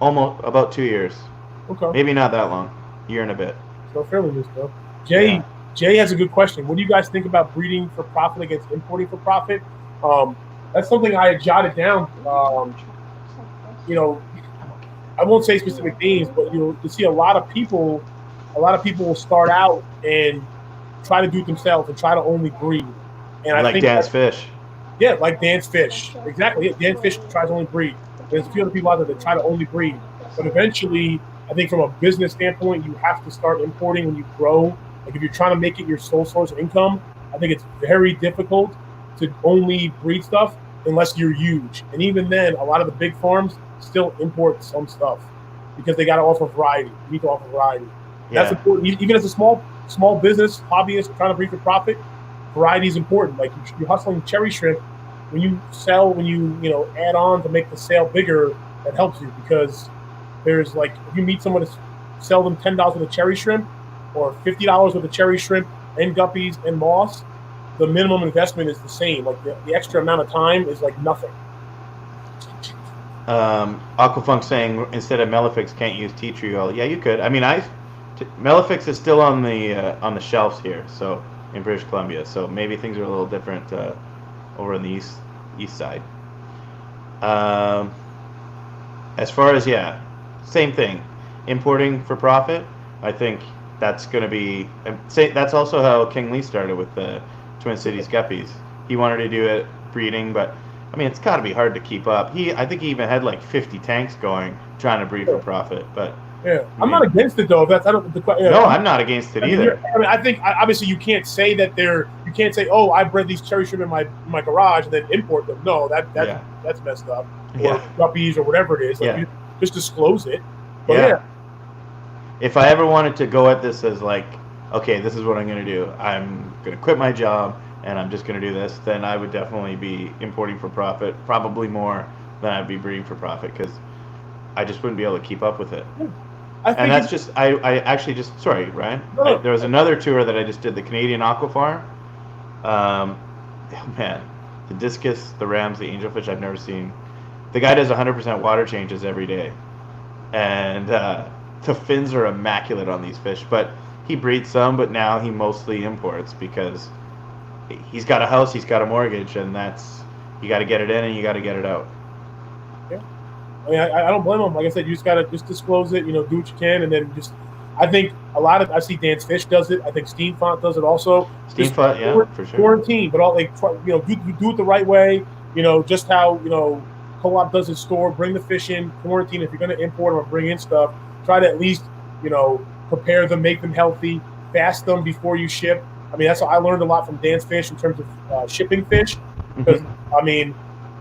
almost about 2 years. Okay. Maybe not that long, year and a bit. So fairly new stuff. Jay has a good question. What do you guys think about breeding for profit against importing for profit? That's something I had jotted down. I won't say specific names, but you see a lot of people will start out and try to do it themselves and try to only breed. And I think Dan's Fish. Yeah, like Dan's Fish. Exactly. Yeah, Dan's Fish tries to only breed. There's a few other people out there that try to only breed. But eventually, I think from a business standpoint, you have to start importing when you grow. Like if you're trying to make it your sole source of income, I think it's very difficult to only breed stuff unless you're huge. And even then, a lot of the big farms still import some stuff because they got to offer variety. You need to offer variety. Yeah. That's important. Even as a small business hobbyist trying to breed for profit, variety is important. Like you're hustling cherry shrimp. When you add on to make the sale bigger, that helps you because there's like if you meet someone to sell them $10 with a cherry shrimp or $50 with a cherry shrimp and guppies and moss, the minimum investment is the same. Like the extra amount of time is like nothing. Aquafunk saying instead of Melifix can't use tea tree oil. Yeah, you could. I mean, Melifix is still on the shelves here, so in British Columbia. So maybe things are a little different over on the east side. As far as same thing, importing for profit. I think that's going to be. That's also how King Lee started with the Twin Cities Guppies. He wanted to do it breeding, but I mean it's got to be hard to keep up. I think he even had like 50 tanks going trying to breed for profit, but. Yeah, I'm not against it though. No, I'm not against it either. I think obviously you can't say that you can't say, oh, I bred these cherry shrimp in my garage and then import them. No, that's messed up. Or guppies or whatever it is. Like you just disclose it. But if I ever wanted to go at this as like, okay, this is what I'm going to do. I'm going to quit my job and I'm just going to do this. Then I would definitely be importing for profit, probably more than I'd be breeding for profit because I just wouldn't be able to keep up with it. And that's just, I actually just, sorry, Ryan. No. There was another tour that I just did, the Canadian Aqua Farm. Man, the discus, the rams, the angelfish, I've never seen. The guy does 100% water changes every day. And the fins are immaculate on these fish. But he breeds some, but now he mostly imports because he's got a house, he's got a mortgage, and you got to get it in and you got to get it out. Yeah. I mean, I don't blame them. Like I said, you just got to just disclose it, do what you can, and then just I think I see Dan's Fish does it. I think Steamfont does it also. Steamfont, for sure. Quarantine, but all do it the right way. Just how Co-op does its store. Bring the fish in, quarantine. If you're going to import them or bring in stuff, try to at least prepare them, make them healthy, fast them before you ship. I mean, that's what I learned a lot from Dan's Fish in terms of shipping fish. Because I mean,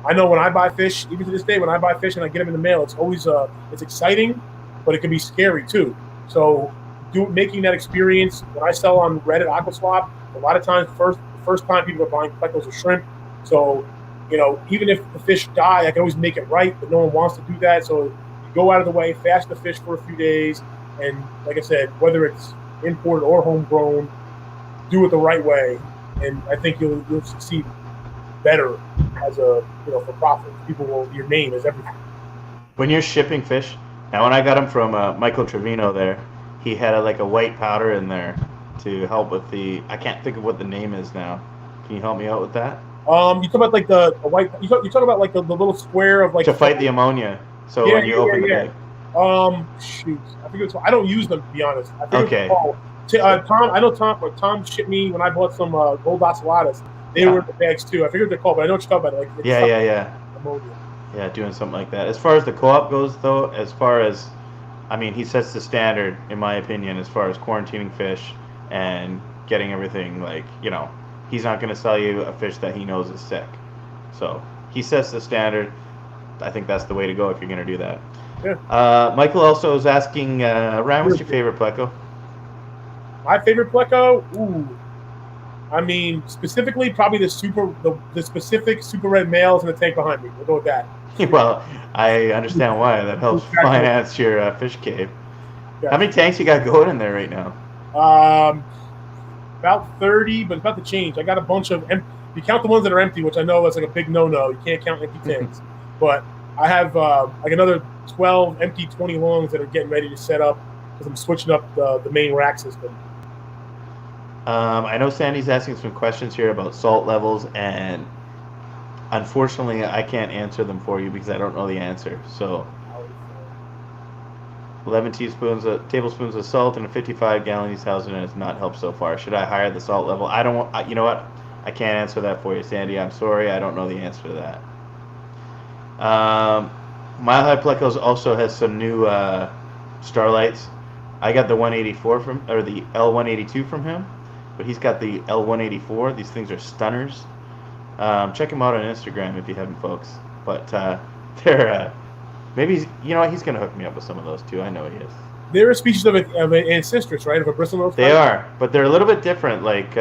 I know when I buy fish, even to this day, when I buy fish and I get them in the mail, it's always it's exciting, but it can be scary too. So, making that experience when I sell on Reddit AquaSwap, a lot of times the first time people are buying plecos or shrimp. So, even if the fish die, I can always make it right, but no one wants to do that. So, you go out of the way, fast the fish for a few days, and like I said, whether it's imported or homegrown, do it the right way, and I think you'll succeed better as a for profit. Your name is everything. When you're shipping fish, now when I got them from Michael Trevino there, he had a white powder in there to help with I can't think of what the name is now. Can you help me out with that? You talk about like the white. You talk about like the little square of like to fight the ammonia. So when you open the bag. Shoot, I think it's. I don't use them, to be honest. I think Okay. Tom. I know Tom. Or Tom shipped me when I bought some gold ocellatas. They were in the bags too. I forget what they're called, but I know what you're talking about. Like Yeah. ammonia. Yeah, doing something like that. As far as the co-op goes, though, I mean, he sets the standard, in my opinion, as far as quarantining fish and getting everything, like, he's not going to sell you a fish that he knows is sick. So he sets the standard. I think that's the way to go if you're going to do that. Yeah. Michael also is asking, Ryan, what's your favorite pleco? My favorite pleco? Ooh. I mean, specifically, probably the specific super red males in the tank behind me. We'll go with that. Well, I understand why. That helps finance your fish cave. Yeah. How many tanks you got going in there right now? About 30, but it's about to change. I got a bunch of you count the ones that are empty, which I know is like a big no-no. You can't count empty tanks. But I have like another 12 empty 20 longs that are getting ready to set up because I'm switching up the main rack system. I know Sandy's asking some questions here about salt levels, and unfortunately, I can't answer them for you because I don't know the answer. So, 11 tablespoons of salt in a 55-gallon East Hausen has not helped so far. Should I higher the salt level? I don't want. You know what? I can't answer that for you, Sandy. I'm sorry. I don't know the answer to that. Mile High Plecos also has some new Starlights. I got the 184 the L182 from him, but he's got the L184. These things are stunners. Check him out on Instagram if you haven't, folks. But they're maybe he's gonna hook me up with some of those too. I know he is. They're a species of an ancestress, right? Of a bristlenose. They are, but they're a little bit different. Like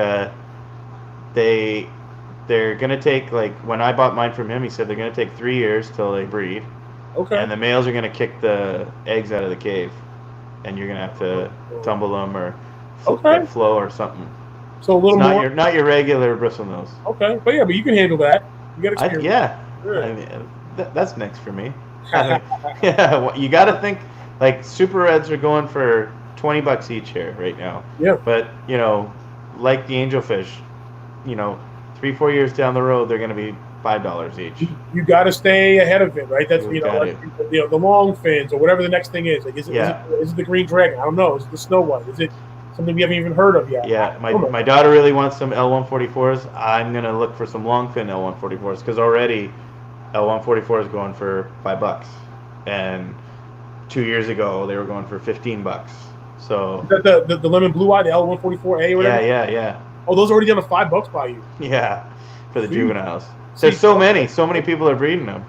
they're gonna take, like, when I bought mine from him, he said they're gonna take 3 years till they breed. Okay. And the males are gonna kick the eggs out of the cave, and you're gonna have to tumble them or flow or something. So a little more. Not your regular bristlenose. Okay, but you can handle that. You got experience. I mean, that's next for me. Yeah, you got to think, like, super reds are going for $20 each here right now. Yeah. But like the angelfish, 3-4 years down the road, they're going to be $5 each. You got to stay ahead of it, right? That's the long fins or whatever the next thing is. Like, is it the green dragon? I don't know. Is it the snow white? Is it something we haven't even heard of yet? Yeah, my daughter really wants some L144s. I'm gonna look for some longfin L144s because already L144 is going for $5, and 2 years ago they were going for $15. So is that the lemon blue eye, the L144A or whatever? Yeah. Oh, those are already down to $5 by you. Yeah, for the juveniles. There's so many people are breeding them.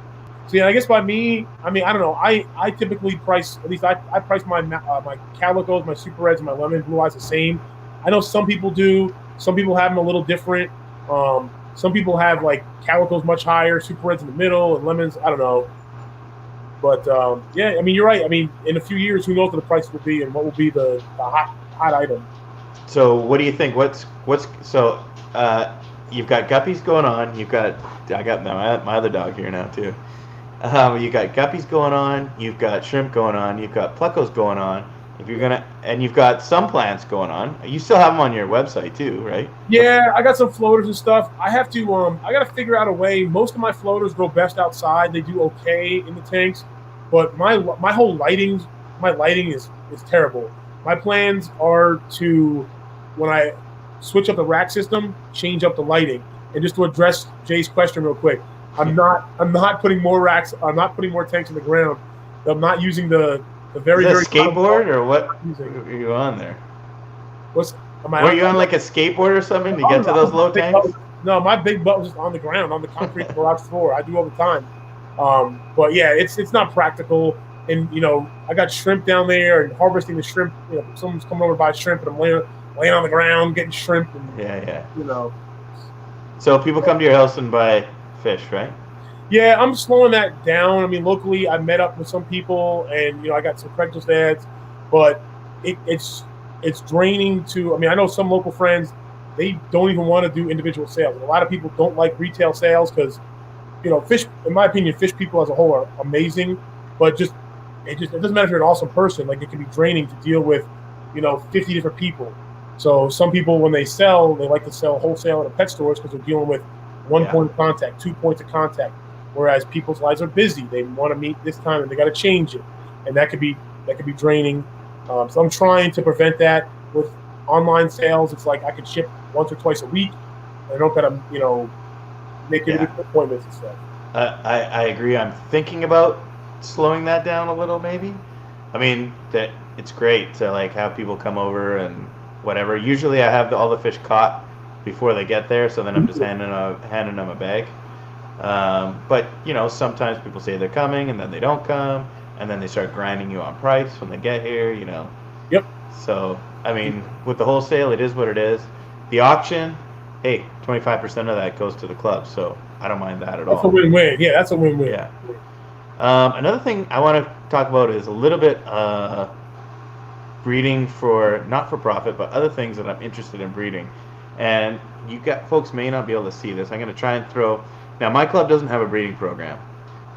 See, I guess by me, I mean, I don't know. I typically price, at least I price my calicos, my super reds, and my lemon blue eyes the same. I know some people do. Some people have them a little different. Some people have, like, calicos much higher, super reds in the middle, and lemons. I don't know. But yeah, I mean, you're right. I mean, in a few years, who knows what the price will be and what will be the hot item. So, what do you think? So you've got guppies going on. I got my other dog here now too. You got guppies going on, you've got shrimp going on, you've got plecos going on. And you've got some plants going on. You still have them on your website too, right? Yeah, I got some floaters and stuff. I have to. I got to figure out a way. Most of my floaters grow best outside. They do okay in the tanks, but my whole lighting is terrible. My plans are to, when I switch up the rack system, change up the lighting. And just to address Jay's question real quick, I'm not putting more racks. I'm not putting more tanks in the ground. I'm not using the very very skateboard or what are you on there? Were you on like a skateboard or something to get to those low tanks? No, my big butt was just on the ground on the concrete garage floor. I do all the time. But yeah, it's not practical. And I got shrimp down there and harvesting the shrimp. Someone's coming over to buy shrimp, and I'm laying on the ground getting shrimp. And, yeah. So people come to your house and buy fish, right? Yeah, I'm slowing that down. I mean, locally, I met up with some people, and I got some Craigslist ads, but it's draining to. I mean, I know some local friends, they don't even want to do individual sales. And a lot of people don't like retail sales because, fish. In my opinion, fish people as a whole are amazing, but it doesn't matter if you're an awesome person. Like, it can be draining to deal with, 50 different people. So some people, when they sell, they like to sell wholesale at a pet stores because they're dealing with one point of contact, 2 points of contact. Whereas people's lives are busy. They want to meet this time and they got to change it. and that could be draining. So I'm trying to prevent that with online sales. It's like I can ship once or twice a week. I don't gotta make it appointments and stuff. I agree. I'm thinking about slowing that down a little, maybe. I mean, that it's great to like have people come over and whatever. Usually, I have all the fish caught before they get there, so then I'm just handing them a bag. But sometimes people say they're coming and then they don't come, and then they start grinding you on price when they get here. Yep. So I mean, with the wholesale, it is what it is. The auction, hey, 25% of that goes to the club, so I don't mind that at all. That's a win-win. Yeah, that's a win-win. Yeah. Another thing I want to talk about is a little bit breeding for not for profit, but other things that I'm interested in breeding. And folks may not be able to see this. I'm going to try and throw. Now, my club doesn't have a breeding program,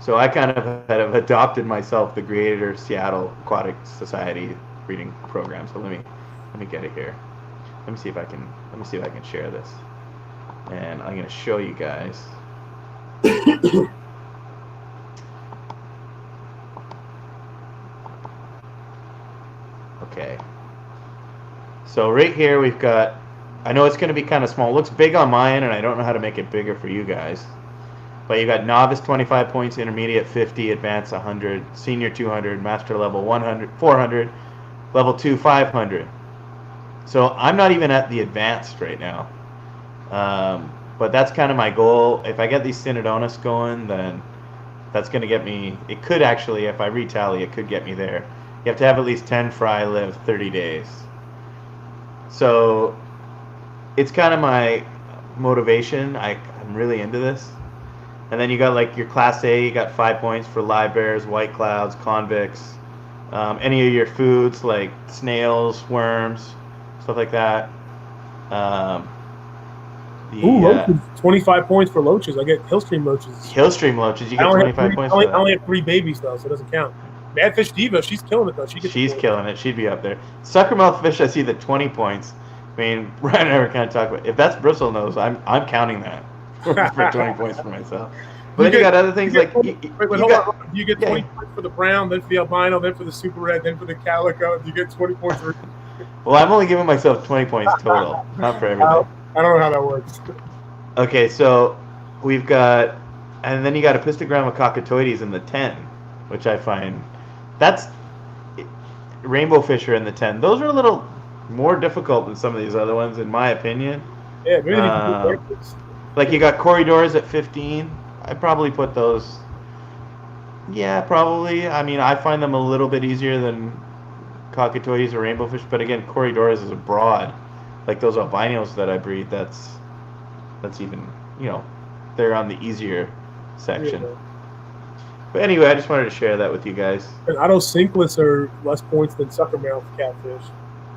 so I kind of have adopted myself the Greater Seattle Aquatic Society breeding program. So let me get it here. Let me see if I can share this, and I'm going to show you guys. Okay. So right here we've got. I know it's going to be kind of small. It looks big on my end, and I don't know how to make it bigger for you guys. But you got novice 25 points, intermediate 50, advanced 100, senior 200, master level 100, 400, level 2 500. So I'm not even at the advanced right now. But that's kind of my goal. If I get these Corydoras going, then that's going to get me. It could actually, if I retally, it could get me there. You have to have at least 10 fry live 30 days. So it's kind of my motivation. I'm really into this. And then you got like your class A, you got 5 points for live bears, white clouds, convicts, any of your foods like snails, worms, stuff like that. Loaches, 25 points for loaches. I get hillstream loaches. Hillstream loaches, you get 25 points for that. I only have 3 babies though, so it doesn't count. Madfish Diva, she's killing it though. She's killing it. She'd be up there. Suckermouth fish, I see the 20 points. I mean, Ryan and I were kind of talking about. If that's bristle nose, I'm counting that for 20 points for myself. But then you got other things like you get 20 points for the brown, then for the albino, then for the super red, then for the calico. You get 20 points for. Well, I'm only giving myself 20 points total, not for everything. I don't know how that works. Okay, so we've got, and then you got a pistogram of cockatoides in the 10, which I find that's rainbow fish are in the 10. Those are a little more difficult than some of these other ones, in my opinion. Yeah, maybe like you got Corydoras at 15. I'd probably put those. Yeah, probably. I mean, I find them a little bit easier than cockatoides or rainbow fish, but again, Corydoras is a broad. Like those albinos that I breed, that's even, they're on the easier section. Yeah. But anyway, I just wanted to share that with you guys. And Otto cichlids are less points than suckermouth catfish.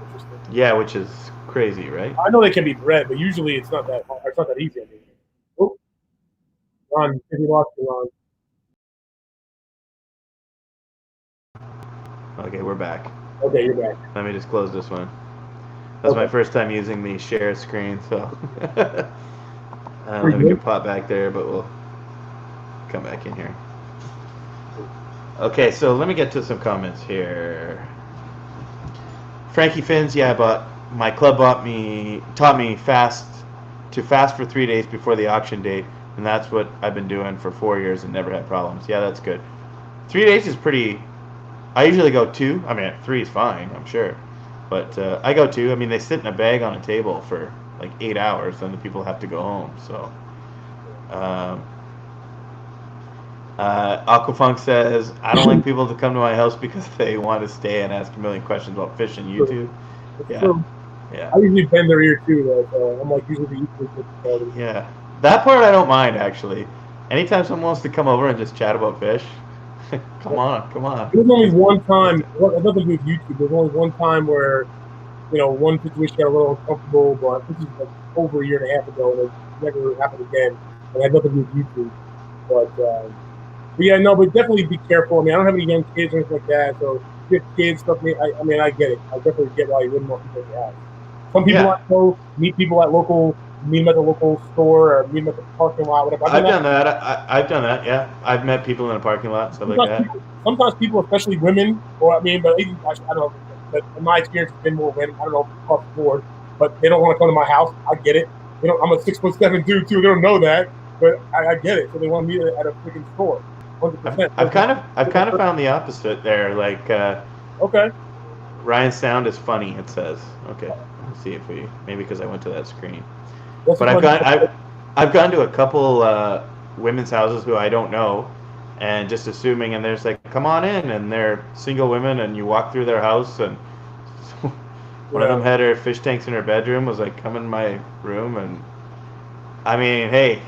Interesting. Yeah, which is crazy, right? I know they can be bred, but usually it's not that hard. It's not that easy. I mean. Oh, Ron, if you lost me, Ron. Okay, we're back. Okay, you're back. Let me just close this one. That's my first time using the share screen, so let me get pop back there, but we'll come back in here. Okay, so let me get to some comments here. Frankie Fins, yeah, but my club taught me to fast for 3 days before the auction date, and that's what I've been doing for 4 years and never had problems. Yeah, that's good. 3 days is pretty. I usually go 2. I mean, 3 is fine, I'm sure. But I go 2. I mean, they sit in a bag on a table for like 8 hours, then the people have to go home. So, Aquafunk says, I don't like people to come to my house because they want to stay and ask a million questions about fish and YouTube. Yeah. I usually bend their ear too. Like, I'm like usually the YouTube. Yeah. That part I don't mind, actually. Anytime someone wants to come over and just chat about fish, come on. There's only one time, nothing to do with YouTube, there's only one time where, one situation got a little uncomfortable, but this is like over a year and a half ago, and it never happened again, and it had nothing to do with YouTube. But yeah, no, but definitely be careful. I mean, I don't have any young kids or anything like that, so if you have kids, stuff, I get it. I definitely get why you wouldn't want people to have. Some people I know meet people at local meet them at the local store or meet them at the parking lot, whatever. I've done that. I've done that. Yeah, I've met people in a parking lot, stuff like that. Sometimes people, especially women, but even actually, I don't know. But in my experience, it's been more women. I don't know across the board, but they don't want to come to my house. I get it. I'm a 6'7" dude too. They don't know that, but I get it. So they want to meet at a freaking store. 100%. I've kind of found the opposite there. Like, okay. Ryan's sound is funny. It says. Okay, let's see if maybe because I went to that screen. But I've gone to a couple women's houses who I don't know, and just assuming, and there's like, come on in, and they're single women, and you walk through their house, and one of them had her fish tanks in her bedroom, was like, come in my room, and I mean, hey,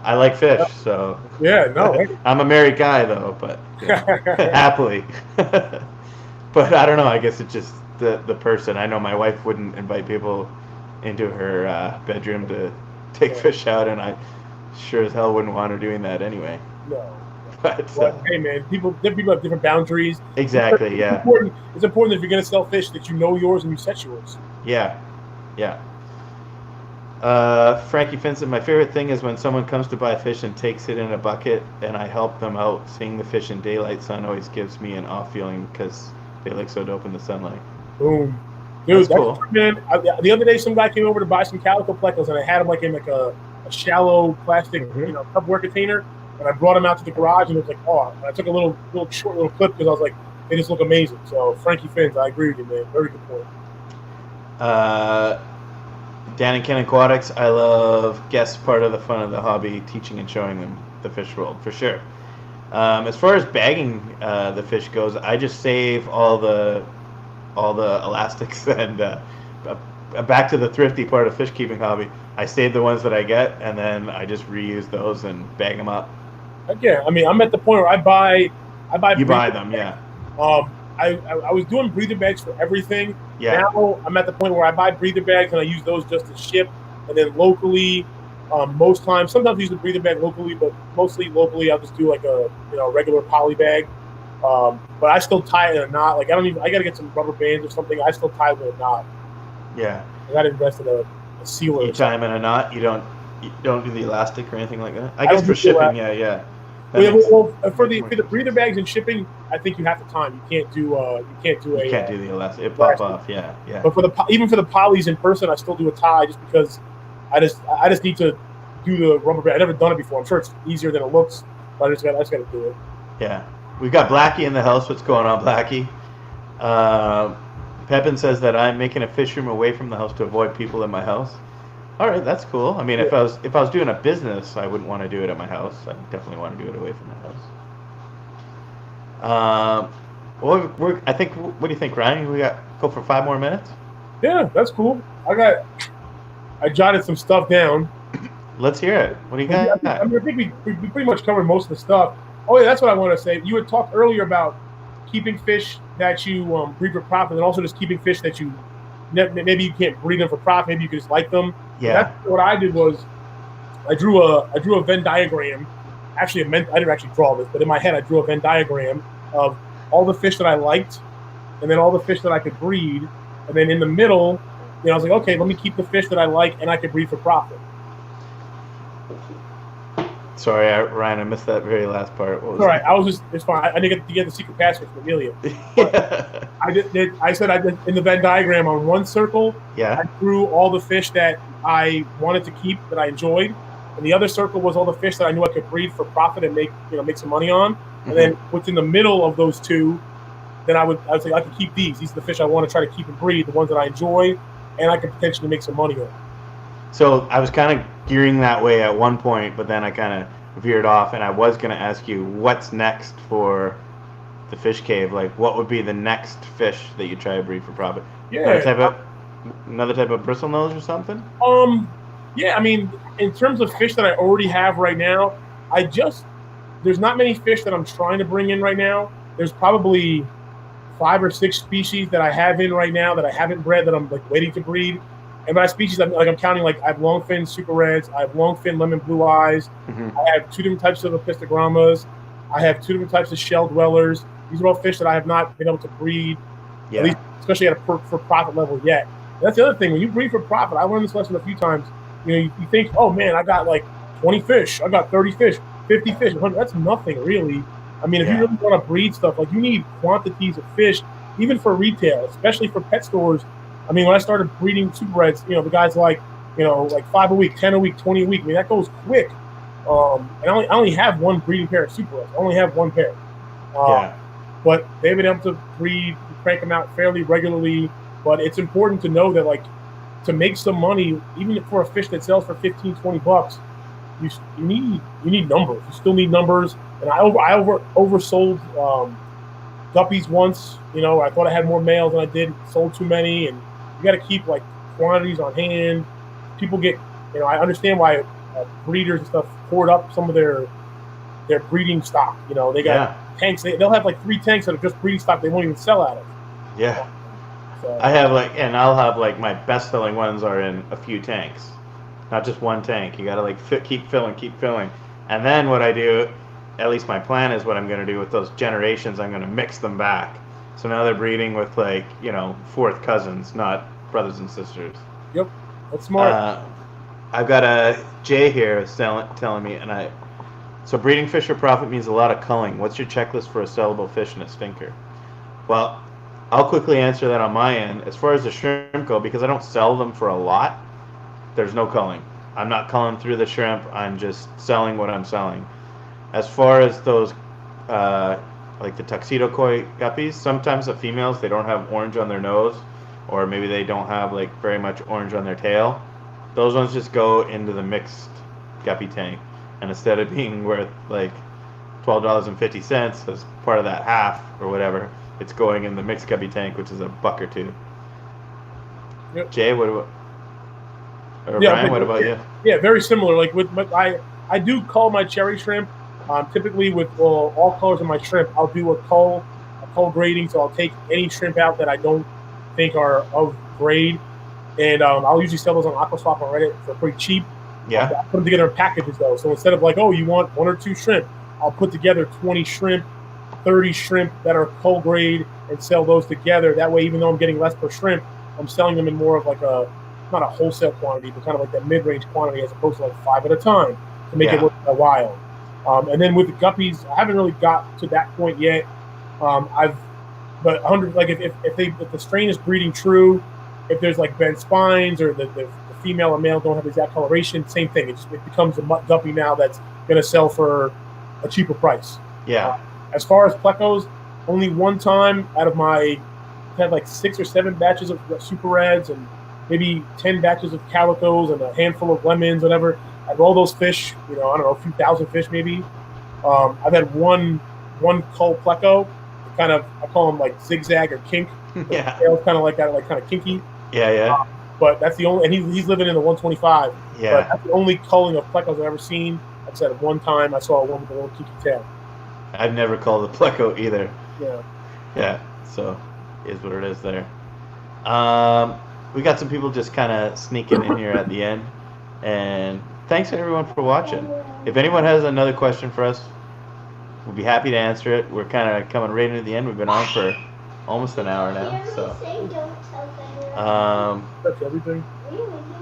I like fish, so yeah, no, I'm a married guy though, but happily, but I don't know. I guess it's just the person. I know my wife wouldn't invite people into her bedroom to take fish out, and I sure as hell wouldn't want her doing that anyway. No. But hey man, people have different boundaries. Exactly. It's important if you're gonna sell fish that you know yours and you set yours. Yeah. Frankie Finson, my favorite thing is when someone comes to buy fish and takes it in a bucket, and I help them out. Seeing the fish in daylight sun always gives me an off feeling because they look so dope in the sunlight. Boom. Dude, that's cool. Man, the other day, some guy came over to buy some calico plecos, and I had them like in like a shallow plastic, Tupperware container, and I brought them out to the garage, and it was like, oh, and I took a little short clip because I was like, they just look amazing. So Frankie Fins, I agree with you, man. Very good point. Dan and Ken Aquatics, I love guests, part of the fun of the hobby, teaching and showing them the fish world, for sure. As far as bagging the fish goes, I just save all the elastics and back to the thrifty part of fish keeping hobby. I save the ones that I get, and then I just reuse those and bag them up. Yeah, I mean, I'm at the point where I buy. You buy them, yeah. I was doing breather bags for everything. Yeah. Now I'm at the point where I buy breather bags and I use those just to ship, and then locally, most times, sometimes I use the breather bag locally, but mostly locally, I'll just do like a regular poly bag. But I still tie it in a knot. Like I got to get some rubber bands or something. I still tie it with a knot. Yeah. I got to invest in a sealer. You tie them in a knot. You don't do the elastic or anything like that. I guess for shipping, yeah. Well, for the breather bags and shipping, I think you have to time. You can't do the elastic. It pop off. Yeah. But even for the polys in person, I still do a tie just because I just need to do the rubber band. I've never done it before. I'm sure it's easier than it looks, but I just got to do it. Yeah. We've got Blackie in the house. What's going on, Blackie? Pepin says that I'm making a fish room away from the house to avoid people in my house. All right, that's cool. I mean, if I was doing a business, I wouldn't want to do it at my house. I definitely want to do it away from the house. I think. What do you think, Ryan? We go for 5 more minutes. Yeah, that's cool. I jotted some stuff down. Let's hear it. What do you got? I think we pretty much covered most of the stuff. Oh yeah, that's what I want to say. You had talked earlier about keeping fish that you breed for profit, and also just keeping fish that you maybe you can't breed them for profit. Maybe you can just like them. Yeah. That's what I did was I drew a Venn diagram. Actually, I didn't actually draw this, but in my head I drew a Venn diagram of all the fish that I liked, and then all the fish that I could breed, and then in the middle, I was like, okay, let me keep the fish that I like and I could breed for profit. Sorry, Ryan, I missed that very last part. All right, it's fine. I didn't get the secret password from Amelia. I said in the Venn diagram on one circle, I drew all the fish that I wanted to keep that I enjoyed, and the other circle was all the fish that I knew I could breed for profit and make some money on. And then what's in the middle of those two, then I would say I could keep these. These are the fish I want to try to keep and breed, the ones that I enjoy, and I could potentially make some money on. So I was kind of gearing that way at one point, but then I kind of veered off, and I was going to ask you what's next for the fish cave. Like, what would be the next fish that you try to breed for profit? Yeah, another type of bristlenose or something. Yeah. I mean, in terms of fish that I already have right now, there's not many fish that I'm trying to bring in right now. There's probably 5 or 6 species that I have in right now that I haven't bred that I'm like waiting to breed. And by species, I'm counting like I have longfin super reds, I have longfin lemon blue eyes, I have 2 different types of epistogrammas, I have 2 different types of shell dwellers. These are all fish that I have not been able to breed, at least especially at a for profit level yet. That's the other thing. When you breed for profit, I learned this lesson a few times. You think, oh man, I got like 20 fish, I got 30 fish, 50 fish, 100. That's nothing really. I mean, if you really want to breed stuff, like you need quantities of fish, even for retail, especially for pet stores. I mean, when I started breeding super reds, the guys like 5 a week, 10 a week, 20 a week. I mean, that goes quick. And I only have one breeding pair of super reds. I only have one pair. But they've been able to breed, crank them out fairly regularly. But it's important to know that, like, to make some money, even for a fish that sells for $15-$20, you need numbers. You still need numbers. And I oversold guppies once. I thought I had more males than I did. Sold too many, and you got to keep like quantities on hand. People get, I understand why breeders and stuff hoard up some of their breeding stock. They got tanks. They'll have like 3 tanks that are just breeding stock they won't even sell out of. Yeah. I have I'll have my best-selling ones are in a few tanks, not just one tank. You gotta keep filling, and then what I do, at least my plan is what I'm gonna do with those generations. I'm gonna mix them back, so now they're breeding with fourth cousins, not brothers and sisters. Yep, that's smart. I've got a Jay here telling me, so breeding fish for profit means a lot of culling. What's your checklist for a sellable fish and a stinker? Well, I'll quickly answer that on my end. As far as the shrimp go, because I don't sell them for a lot, there's no culling. I'm not culling through the shrimp. I'm just selling what I'm selling. As far as those, like the tuxedo koi guppies, sometimes the females, they don't have orange on their nose, or maybe they don't have very much orange on their tail. Those ones just go into the mixed guppy tank. And instead of being worth $12.50 as part of that half or whatever, it's going in the mixed guppy tank, which is $1 or $2. Yep. Jay, Brian, what about you? Yeah, very similar. I do cull my cherry shrimp. Typically with all colors of my shrimp, I'll do a cull grading. So I'll take any shrimp out that I don't think are of grade, and I'll usually sell those on AquaSwap on Reddit for pretty cheap. Yeah. I put them together in packages though. So instead of you want 1 or 2 shrimp, I'll put together 20 shrimp, 30 shrimp that are cull grade and sell those together. That way, even though I'm getting less per shrimp, I'm selling them in more of not a wholesale quantity, but kind of that mid-range quantity as opposed to 5 at a time to make it worth a while. And then with the guppies, I haven't really got to that point yet. But 100 if the strain is breeding true, if there's bent spines or the female or male don't have the exact coloration, same thing. It becomes a guppy now that's going to sell for a cheaper price. Yeah. As far as plecos, only one time out of I had 6 or 7 batches of super reds and maybe 10 batches of calicos and a handful of lemons, whatever. I roll those fish, I don't know, a few thousand fish maybe. I've had one cull pleco, I call them zigzag or kink. Yeah. Tail's kind of like that, kind of kinky. Yeah. But that's the only, and he's living in the 125. Yeah. But that's the only culling of plecos I've ever seen. Like I said, at one time I saw one with a little kinky tail. I've never called a pleco either. Yeah. Yeah. So, is what it is there. We got some people just kind of sneaking in here at the end, and thanks everyone for watching. If anyone has another question for us, we'll be happy to answer it. We're kind of coming right into the end. We've been on for almost an hour now, so. That's everything.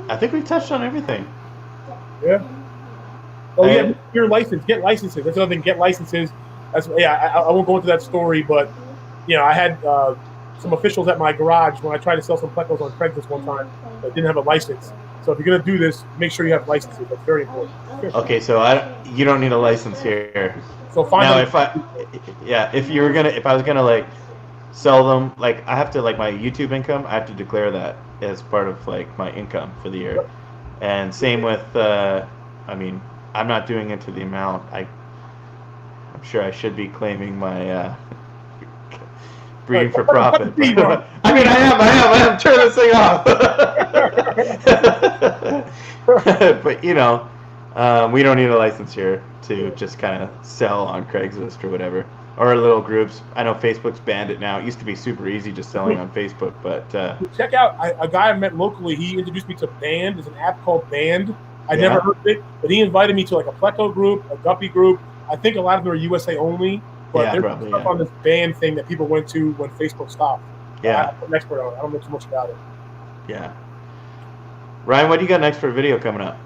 I think we've touched on everything. Yeah. Oh yeah, your license. Get licenses. That's another thing. Get licenses. I won't go into that story, but I had some officials at my garage when I tried to sell some plecos on Craigslist one time that didn't have a license. So if you're gonna do this, make sure you have licenses. That's very important. Okay, so you don't need a license here. So find now, if I was gonna sell them, I have to my YouTube income, I have to declare that as part of my income for the year. Yep. And same with I'm not doing it to the amount. I'm sure I should be claiming my breeding for profit. I am. Turn this thing off. But we don't need a license here to just kind of sell on Craigslist or whatever, or little groups. I know Facebook's banned it now. It used to be super easy just selling on Facebook, but check out a guy I met locally. He introduced me to Band. There's an app called Band. I never heard of it, but he invited me to a pleco group, a guppy group. I think a lot of them are USA only, but there's stuff on this Band thing that people went to when Facebook stopped. Yeah, I'm an expert on it. I don't know too much about it. Yeah. Ryan, what do you got next for a video coming up?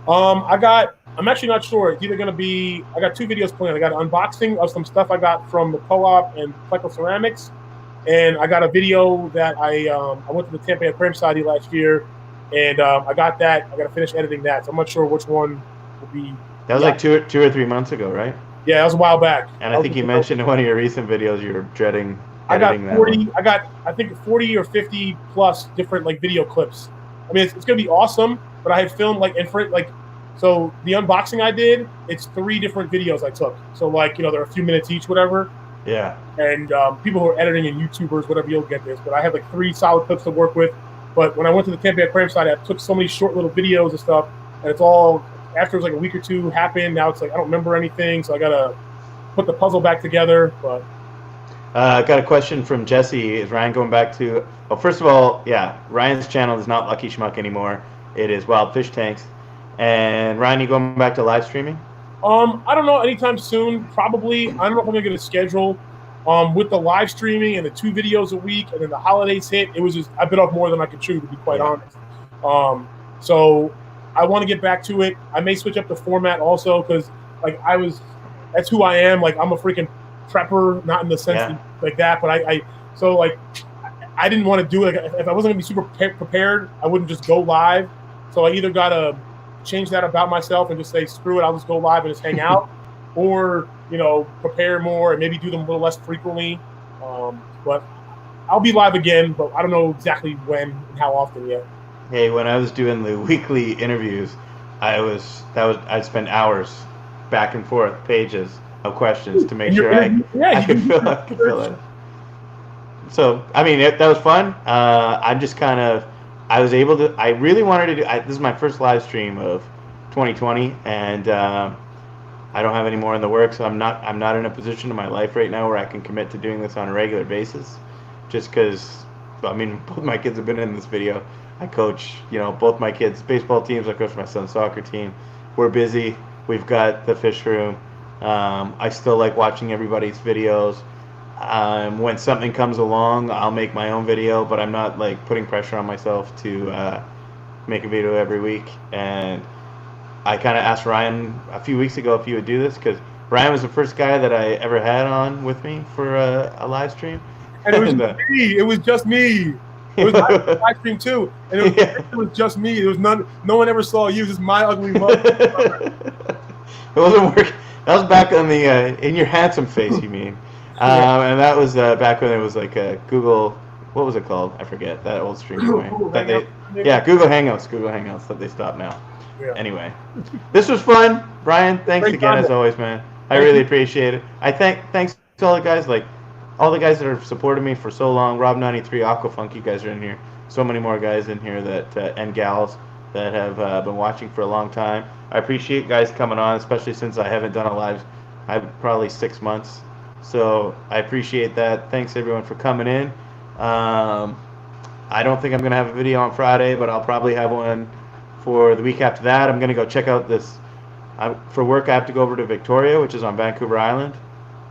I'm actually not sure. It's either going to be, I got 2 videos planned. I got an unboxing of some stuff I got from the co-op and Pleco Ceramics. And I got a video that I went to the Tampa Aquarium Society last year, and I got that. I got to finish editing that. So I'm not sure which one will be. That was like two or 3 months ago, right? Yeah, that was a while back. And I think you mentioned in one of your recent videos you were dreading editing that. I got I think 40 or 50 plus different like video clips. I mean, it's gonna be awesome. But I had filmed so the unboxing I did, it's 3 different videos I took. So they're a few minutes each, whatever. Yeah. And people who are editing and YouTubers, whatever, you'll get this. But I have like 3 solid clips to work with. But when I went to the Tampa Aquarium site, I took so many short little videos and stuff. And it's all, after it was like a week or 2 happened, now it's like I don't remember anything. So I got to put the puzzle back together. But I got a question from Jesse. Is Ryan going back to, well, first of all, yeah, Ryan's channel is not Lucky Schmuck anymore. It is Wild Fish Tanks. And Ryan, you going back to live streaming? I don't know, anytime soon, probably. I don't know if I'm gonna get a schedule. With the live streaming and the 2 videos a week, and then the holidays hit, it was just I bit off more than I could chew, to be quite honest. So I want to get back to it. I may switch up the format also because that's who I am. Like I'm a freaking prepper, not in the sense like that, but I didn't want to do it. If I wasn't gonna be super prepared, I wouldn't just go live. So I either gotta change that about myself and just say screw it, I'll just go live and just hang out, or prepare more and maybe do them a little less frequently. But I'll be live again, but I don't know exactly when and how often yet. Hey, when I was doing the weekly interviews, I'd spend hours back and forth, pages of questions to make sure I could fill it. So I mean that was fun. I'm just kind of. I was able to. I really wanted to do. This is my first live stream of 2020, and I don't have any more in the works. So I'm not in a position in my life right now where I can commit to doing this on a regular basis. Just because, I mean, both my kids have been in this video. I coach, both my kids' baseball teams. I coach my son's soccer team. We're busy. We've got the fish room. I still like watching everybody's videos. When something comes along, I'll make my own video, but I'm not like putting pressure on myself to make a video every week. And I kind of asked Ryan a few weeks ago if he would do this because Ryan was the first guy that I ever had on with me for a live stream. And it was me. It was just me. It was my live stream too, and it was just me. There was no one ever saw you. It was just my ugly mug. It wasn't working. That was back on the in your handsome face, you mean? And that was back when it was like a Google. What was it called? I forget that old stream. Anyway. Google Hangouts that they stopped now. Yeah. Anyway, this was fun, Brian. Thanks Great again as always, man. I really appreciate it. Thanks to all the guys, like all the guys that have supported me for so long. Rob93, Aquafunk, you guys are in here. So many more guys in here that and gals that have been watching for a long time. I appreciate guys coming on, especially since I haven't done a live. Probably 6 months. So I appreciate that. Thanks everyone for coming in. I don't think I'm going to have a video on Friday, but I'll probably have one for the week after that. I'm going to go check out this. For work, I have to go over to Victoria, which is on Vancouver Island.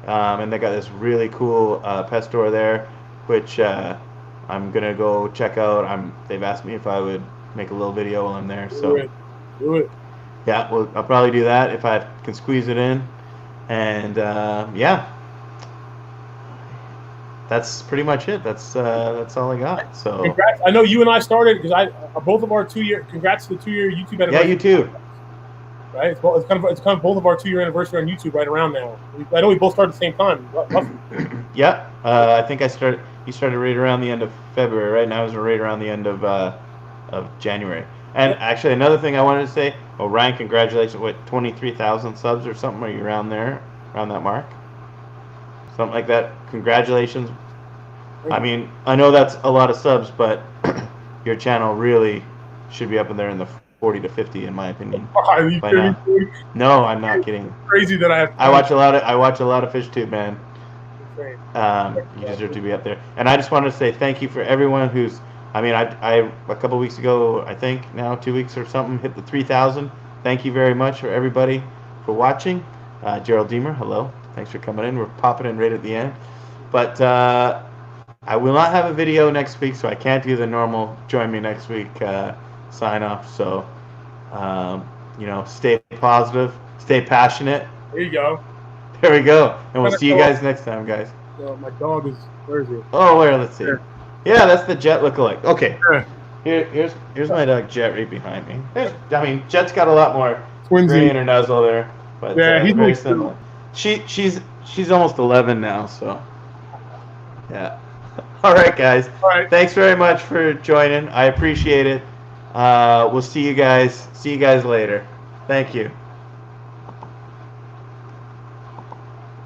And they got this really cool pet store there, which I'm going to go check out. They've asked me if I would make a little video while I'm there. So Do it. Yeah, well, I'll probably do that if I can squeeze it in. And yeah. That's pretty much it. That's all I got. So congrats. I know you and I started because both of our 2-year. Congrats to the 2-year YouTube anniversary. Yeah, you too. Right, it's kind of both of our 2-year anniversary on YouTube right around now. I know we both started at the same time. Yeah, I think you started right around the end of February. Right now, we're right around the end of January. And actually, another thing I wanted to say. Well, Ryan, congratulations! What 23,000 subs or something? Are you around there, around that mark? Something like that. Congratulations. I mean, I know that's a lot of subs, but your channel really should be up in there in the 40 to 50, in my opinion. Are you kidding me? No, I'm not kidding. Crazy that I have. I watch a lot of FishTube, man. You deserve to be up there. And I just wanted to say thank you for everyone who's. I mean, I a couple weeks ago, I think now 2 weeks or something, hit the 3,000. Thank you very much for everybody for watching. Gerald Deemer, hello. Thanks for coming in. We're popping in right at the end. But I will not have a video next week, so I can't do the normal join me next week sign off. So, stay positive, stay passionate. There you go. There we go. And we'll see you guys next time, guys. My dog is, where is he? Oh, where? Let's see. There. Yeah, that's the Jet lookalike. Okay. There. Here's my dog Jet right behind me. Jet's got a lot more gray in her nuzzle there, but yeah, he's very similar. She's almost 11 now, so yeah. All right, guys. All right. Thanks very much for joining. I appreciate it. We'll see you guys. See you guys later. Thank you.